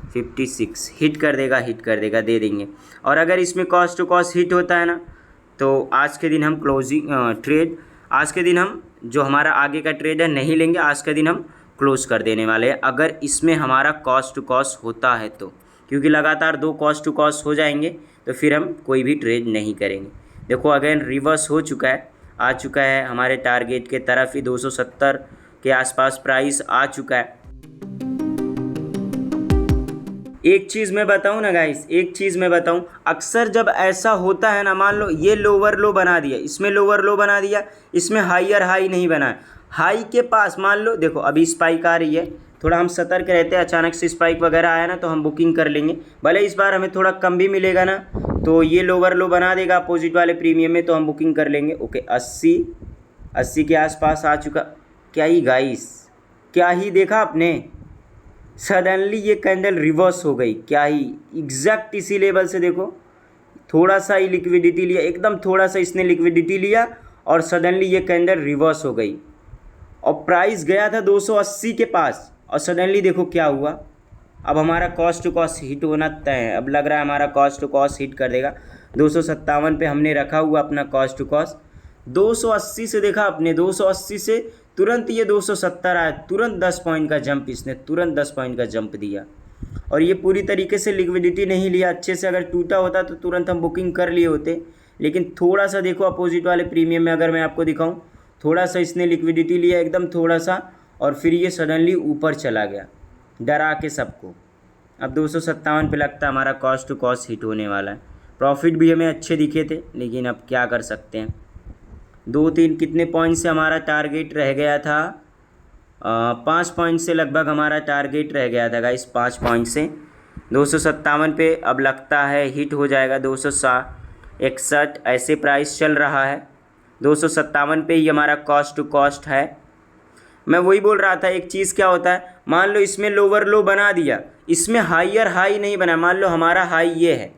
56 हिट कर देगा, दे देंगे। और अगर इसमें कॉस्ट टू कॉस्ट हिट होता है ना, तो आज के दिन हम क्लोजिंग ट्रेड, आज के दिन हम जो हमारा आगे का ट्रेड है नहीं लेंगे, आज का दिन हम क्लोज कर देने वाले हैं, अगर इसमें हमारा कॉस्ट टू कॉस्ट होता है तो। क्योंकि लगातार 2 कॉस्ट टू कॉस्ट हो जाएंगे तो फिर हम कोई भी ट्रेड नहीं करेंगे। देखो अगेन रिवर्स हो चुका है, आ चुका है हमारे टारगेट के तरफ ही, 270 के आसपास प्राइस आ चुका है। एक चीज़ मैं बताऊं ना गाइस, एक चीज़ मैं बताऊं, अक्सर जब ऐसा होता है ना, मान लो ये लोअर लो बना दिया, इसमें लोअर लो बना दिया, इसमें हाईयर हाई नहीं बना, हाई के पास मान लो, देखो अभी स्पाइक आ रही है, थोड़ा हम सतर्क रहते हैं, अचानक से स्पाइक वगैरह आया ना तो हम बुकिंग कर लेंगे। भले इस बार हमें थोड़ा कम भी मिलेगा ना, तो ये लोअर लो बना देगा अपोजिट वाले प्रीमियम में, तो हम बुकिंग कर लेंगे। ओके 80 के आसपास आ चुका। क्या ही गाइस, क्या ही देखा आपने, सडनली ये कैंडल रिवर्स हो गई। क्या ही एग्जैक्ट इसी लेवल से देखो, थोड़ा सा ही लिक्विडिटी लिया, एकदम थोड़ा सा इसने लिक्विडिटी लिया और सडनली ये कैंडल रिवर्स हो गई। और प्राइस गया था 280 के पास, और सडनली देखो क्या हुआ। अब हमारा कॉस्ट टू कॉस्ट हिट होना तय है, अब लग रहा है हमारा कॉस्ट टू कॉस्ट हिट कर देगा। 257 पे हमने रखा हुआ अपना कॉस्ट टू कॉस्ट, 280 से देखा अपने, 280 से तुरंत ये 270 आया, तुरंत 10 पॉइंट का जंप, इसने तुरंत 10 पॉइंट का जंप दिया। और ये पूरी तरीके से लिक्विडिटी नहीं लिया अच्छे से, अगर टूटा होता तो तुरंत हम बुकिंग कर लिए होते। लेकिन थोड़ा सा देखो अपोजिट वाले प्रीमियम में अगर मैं आपको दिखाऊं, थोड़ा सा इसने लिक्विडिटी लिया, एकदम थोड़ा सा, और फिर ये सडनली ऊपर चला गया डरा के सबको। अब 257 पे लगता है हमारा कॉस्ट टू कॉस्ट हिट होने वाला है। प्रॉफिट भी हमें अच्छे दिखे थे, लेकिन अब क्या कर सकते हैं। 2-3 कितने पॉइंट से हमारा टारगेट रह गया था, 5 पॉइंट से लगभग हमारा टारगेट रह गया था गाइस, 5 पॉइंट से। 257 पे अब लगता है हिट हो जाएगा, 261 ऐसे प्राइस चल रहा है। 257 पे ही हमारा कॉस्ट टू कॉस्ट है। मैं वही बोल रहा था, एक चीज़ क्या होता है, मान लो इसमें लोअर लो बना दिया, इसमें हाइयर हाई नहीं बना, मान लो हमारा हाई ये है,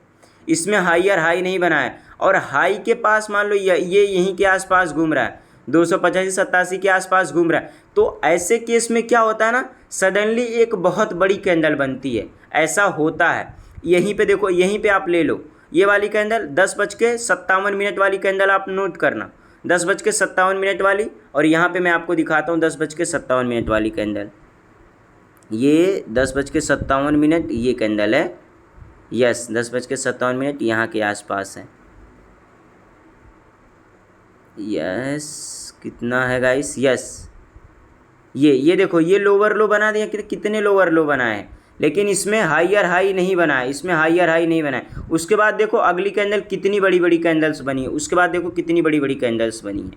इसमें हाइयर हाई नहीं बना है और हाई के पास मान लो ये यहीं के आसपास घूम रहा है, 285-87 के आसपास घूम रहा है, तो ऐसे केस में क्या होता है ना, सडनली एक बहुत बड़ी कैंडल बनती है, ऐसा होता है। यहीं पे देखो, यहीं पे आप ले लो ये वाली कैंडल 10:57 वाली कैंडल आप नोट करना, 10:57 वाली, और यहाँ पे मैं आपको दिखाता हूँ 10:57 वाली कैंडल, ये 10:57 ये कैंडल है, यस 10:57 यहाँ के आसपास है, यस कितना है गाइस, यस ये देखो ये लोअर लो बना दिया, कितने लोअर लो बनाए हैं, लेकिन इसमें हाइयर हाई नहीं बना है, इसमें हाइयर हाई नहीं बना है। उसके बाद देखो अगली कैंडल कितनी बड़ी बड़ी कैंडल्स बनी है, उसके बाद देखो कितनी बड़ी बड़ी कैंडल्स बनी है।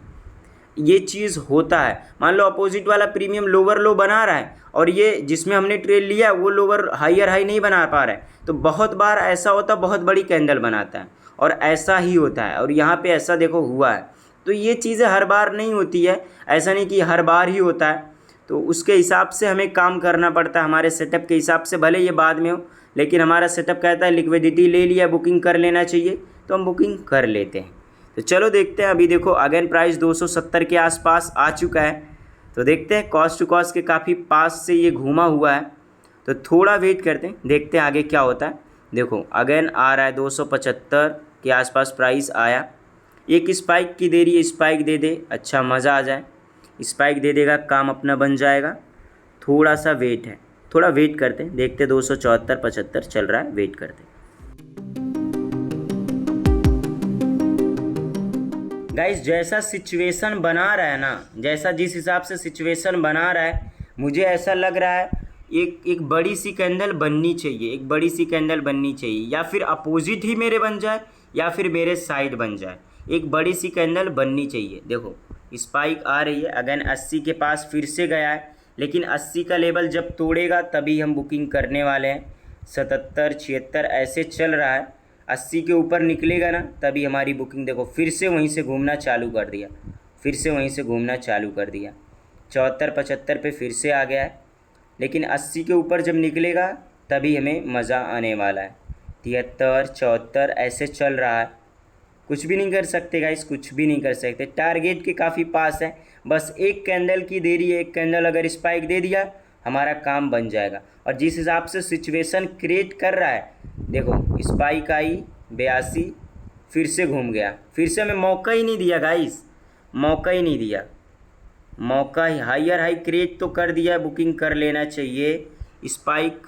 ये चीज़ होता है, मान लो अपोजिट वाला प्रीमियम लोअर लो बना रहा है और ये जिसमें हमने ट्रेड लिया वो लोअर हाइयर हाई नहीं बना पा रहा है, तो बहुत बार ऐसा होता है बहुत बड़ी कैंडल बनाता है और ऐसा ही होता है, और यहाँ पे ऐसा देखो हुआ है। तो ये चीज़ें हर बार नहीं होती है, ऐसा नहीं कि हर बार ही होता है, तो उसके हिसाब से हमें काम करना पड़ता है, हमारे सेटअप के हिसाब से, भले ये बाद में हो, लेकिन हमारा सेटअप कहता है लिक्विडिटी ले लिया, बुकिंग कर लेना चाहिए, तो हम बुकिंग कर लेते हैं। तो चलो देखते हैं, अभी देखो अगेन प्राइस 270 के आसपास आ चुका है, तो देखते हैं कॉस्ट टू कॉस्ट के काफ़ी पास से ये घूमा हुआ है, तो थोड़ा वेट करते हैं, देखते हैं आगे क्या होता है। देखो अगेन आ रहा है 275 के आसपास प्राइस आया, एक स्पाइक की देरी है, स्पाइक दे दे, अच्छा मज़ा आ जाए, स्पाइक दे देगा काम अपना बन जाएगा, थोड़ा सा वेट है, थोड़ा वेट करते हैं, देखते 274-75 चल रहा है, वेट करते हैं। गाइस जैसा सिचुएशन बना रहा है ना, जैसा जिस हिसाब से सिचुएशन बना रहा है, मुझे ऐसा लग रहा है एक बड़ी सी कैंडल बननी चाहिए, एक बड़ी सी कैंडल बननी चाहिए, या फिर अपोजिट ही मेरे बन जाए या फिर मेरे साइड बन जाए, एक बड़ी सी कैंडल बननी चाहिए। देखो स्पाइक आ रही है, अगेन 80 के पास फिर से गया है, लेकिन 80 का लेवल जब तोड़ेगा तभी हम बुकिंग करने वाले हैं। 77-76 ऐसे चल रहा है, 80 के ऊपर निकलेगा ना तभी हमारी बुकिंग। देखो फिर से वहीं से घूमना चालू कर दिया, फिर से वहीं से घूमना चालू कर दिया, 74-75 पे फिर से आ गया है, लेकिन 80 के ऊपर जब निकलेगा तभी हमें मज़ा आने वाला है। 73-74 ऐसे चल रहा है, कुछ भी नहीं कर सकते गाइस, कुछ भी नहीं कर सकते, टारगेट के काफ़ी पास है, बस एक कैंडल की देरी है, एक कैंडल अगर स्पाइक दे दिया हमारा काम बन जाएगा। और जिस हिसाब से सिचुएशन क्रिएट कर रहा है, देखो स्पाइक आई 82, फिर से घूम गया, फिर से हमें मौका ही नहीं दिया गाइस, मौका ही नहीं दिया, मौका ही, हाइयर हाई क्रिएट तो कर दिया, बुकिंग कर लेना चाहिए। स्पाइक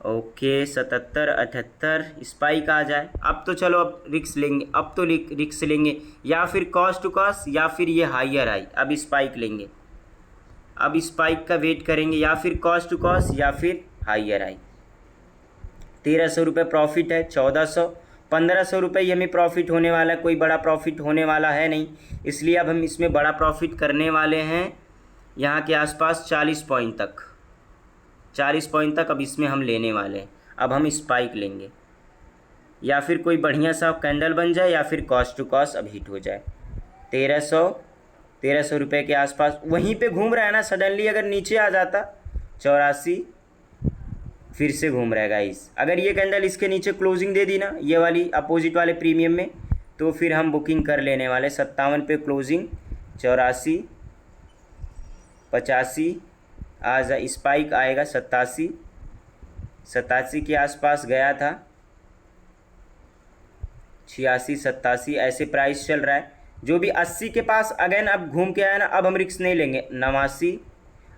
ओके 77-78 स्पाइक आ जाए, अब तो चलो अब रिक्स लेंगे, अब तो रिक्स लेंगे, या फिर कॉस्ट टू कॉस्ट या फिर ये हाइयर आई, अब स्पाइक लेंगे, अब स्पाइक का वेट करेंगे, या फिर कॉस्ट टू कॉस्ट या फिर हाइयर आई। 1300 रुपये प्रॉफिट है, 1400, 1500 रुपये ही हमें प्रॉफिट होने वाला है, कोई बड़ा प्रॉफिट होने वाला है नहीं, इसलिए अब हम इसमें बड़ा प्रॉफिट करने वाले हैं यहाँ के आसपास 40 पॉइंट तक, 40 पॉइंट तक अब इसमें हम लेने वाले हैं। अब हम स्पाइक लेंगे, या फिर कोई बढ़िया सा कैंडल बन जाए, या फिर कॉस्ट टू कॉस्ट अब हिट हो जाए। 1300 रुपये के आसपास वहीं पे घूम रहा है ना, सडनली अगर नीचे आ जाता 84, फिर से घूम रहा है गाइस। अगर ये कैंडल इसके नीचे क्लोजिंग दे दी ना, ये वाली अपोजिट वाले प्रीमियम में, तो फिर हम बुकिंग कर लेने वाले। 57 पे क्लोजिंग, 84, 85 आज स्पाइक आएगा, 87 के आसपास गया था, 86-87 ऐसे प्राइस चल रहा है। जो भी 80 के पास अगेन अब घूम के आया ना, अब हम रिस्क नहीं लेंगे। 89,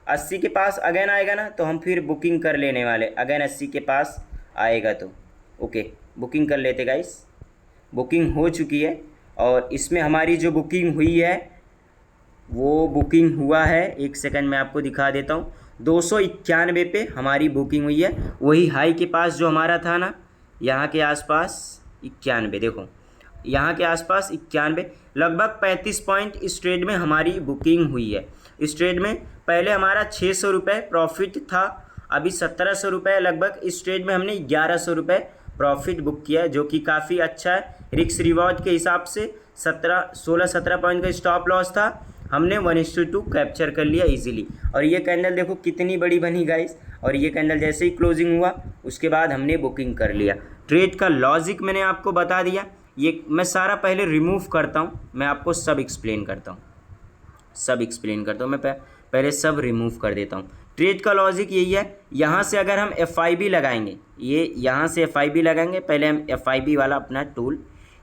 80 के पास अगेन आएगा ना तो हम फिर बुकिंग कर लेने वाले, अगेन 80 के पास आएगा तो ओके बुकिंग कर लेते गाइस। बुकिंग हो चुकी है, और इसमें हमारी जो बुकिंग हुई है वो बुकिंग हुआ है, एक सेकंड में आपको दिखा देता हूँ, 291 पे हमारी बुकिंग हुई है, वही हाई के पास जो हमारा था ना, यहाँ के आसपास 91, देखो यहाँ के आसपास 91, लगभग 35 पॉइंट इस ट्रेड में हमारी बुकिंग हुई है। इस ट्रेड में पहले हमारा 600 रुपये प्रॉफिट था, अभी 1700 रुपये लगभग, इस ट्रेड में हमने 1100 रुपये प्रॉफिट बुक किया है, जो कि काफ़ी अच्छा है। रिक्स रिवॉर्ड के हिसाब से 16-17 पॉइंट का स्टॉप लॉस था, हमने 1:2 कैप्चर कर लिया इजीली। और ये कैंडल देखो कितनी बड़ी बनी गाइस, और ये कैंडल जैसे ही क्लोजिंग हुआ उसके बाद हमने बुकिंग कर लिया। ट्रेड का लॉजिक मैंने आपको बता दिया। ये मैं सारा पहले रिमूव करता हूँ, मैं आपको सब एक्सप्लेन करता हूँ, मैं पहले सब रिमूव कर देता हूँ। ट्रेड का लॉजिक यही है, यहाँ से अगर हम FIB लगाएंगे, ये यहाँ से FIB लगाएंगे, पहले हम FIB वाला अपना टूल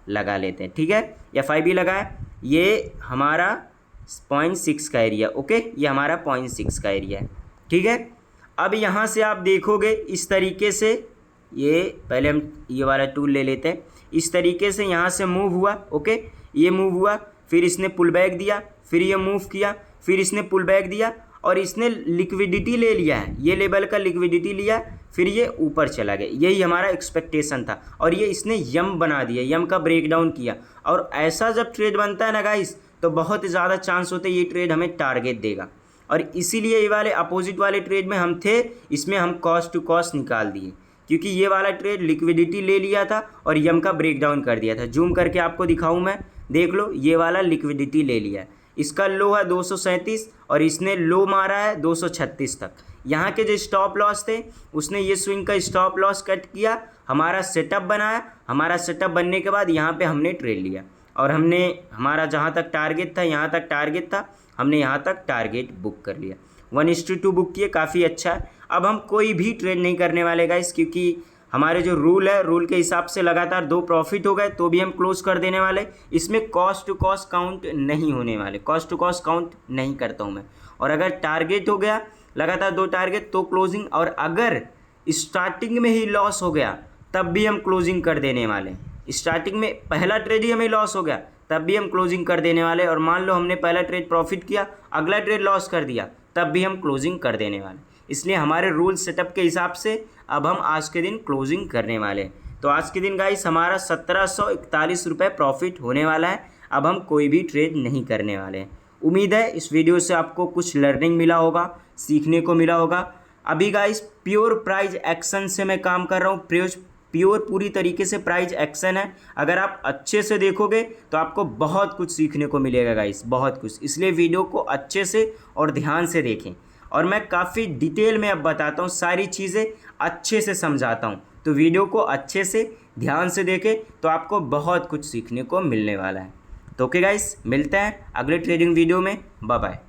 लगा लेते हैं, ठीक है। FIB लगाए, ये हमारा 0.6 का एरिया, ओके, ये हमारा 0.6 का एरिया है, ठीक है। अब यहाँ से आप देखोगे इस तरीके से, ये पहले हम ये वाला टूल ले लेते हैं, इस तरीके से यहाँ से मूव हुआ, ओके, ये मूव हुआ, फिर इसने पुल बैक दिया, फिर ये मूव किया, फिर इसने पुल बैक दिया और इसने लिक्विडिटी ले लिया है, ये लेवल का लिक्विडिटी लिया, फिर ये ऊपर चला गया। यही हमारा एक्सपेक्टेशन था और ये इसने यम बना दिया, यम का ब्रेकडाउन किया। और ऐसा जब ट्रेड बनता है ना गाइस, तो बहुत ज़्यादा चांस होते हैं ये ट्रेड हमें टारगेट देगा। और इसीलिए ये वाले अपोजिट वाले ट्रेड में हम थे, इसमें हम कॉस्ट टू कॉस्ट निकाल दिए, क्योंकि ये वाला ट्रेड लिक्विडिटी ले लिया था और यम का ब्रेकडाउन कर दिया था। जूम करके आपको दिखाऊं मैं, देख लो, ये वाला लिक्विडिटी ले लिया है, इसका लो है 237 और इसने लो मारा है 236 तक। यहाँ के जो स्टॉप लॉस थे उसने ये स्विंग का स्टॉप लॉस कट किया, हमारा सेटअप बनाया, हमारा सेटअप बनने के बाद यहाँ पे हमने ट्रेड लिया और हमने हमारा जहाँ तक टारगेट था, यहाँ तक टारगेट था, हमने यहाँ तक टारगेट बुक कर लिया। 1:2 बुक किए, काफ़ी अच्छा है। अब हम कोई भी ट्रेड नहीं करने वाले गाइस, क्योंकि हमारे जो रूल है, रूल के हिसाब से लगातार 2 प्रॉफिट हो गए तो भी हम क्लोज कर देने वाले। इसमें कॉस्ट टू कॉस्ट काउंट नहीं होने वाले, कॉस्ट टू कॉस्ट काउंट नहीं करता हूँ मैं। और अगर टारगेट हो गया लगातार 2 टारगेट तो क्लोजिंग, और अगर स्टार्टिंग में ही लॉस हो गया तब भी हम क्लोजिंग कर देने वाले। स्टार्टिंग में पहला ट्रेड ही हमें लॉस हो गया तब भी हम क्लोजिंग कर देने वाले, और मान लो हमने पहला ट्रेड प्रॉफिट किया, अगला ट्रेड लॉस कर दिया, तब भी हम क्लोजिंग कर देने वाले। इसलिए हमारे रूल सेटअप के हिसाब से अब हम आज के दिन क्लोजिंग करने वाले हैं। तो आज के दिन गाइस हमारा 1741 रुपये प्रॉफिट होने वाला है। अब हम कोई भी ट्रेड नहीं करने वाले हैं। उम्मीद है इस वीडियो से आपको कुछ लर्निंग मिला होगा, सीखने को मिला होगा। अभी गाइस प्योर प्राइस एक्शन से मैं काम कर रहा हूँ, प्योर पूरी तरीके से प्राइस एक्शन है। अगर आप अच्छे से देखोगे तो आपको बहुत कुछ सीखने को मिलेगा गाइस, बहुत कुछ। इसलिए वीडियो को अच्छे से और ध्यान से देखें, और मैं काफ़ी डिटेल में अब बताता हूँ, सारी चीज़ें अच्छे से समझाता हूँ। तो वीडियो को अच्छे से ध्यान से देखें तो आपको बहुत कुछ सीखने को मिलने वाला है। तो ओके गाइस, मिलते हैं अगले ट्रेडिंग वीडियो में। Bye bye.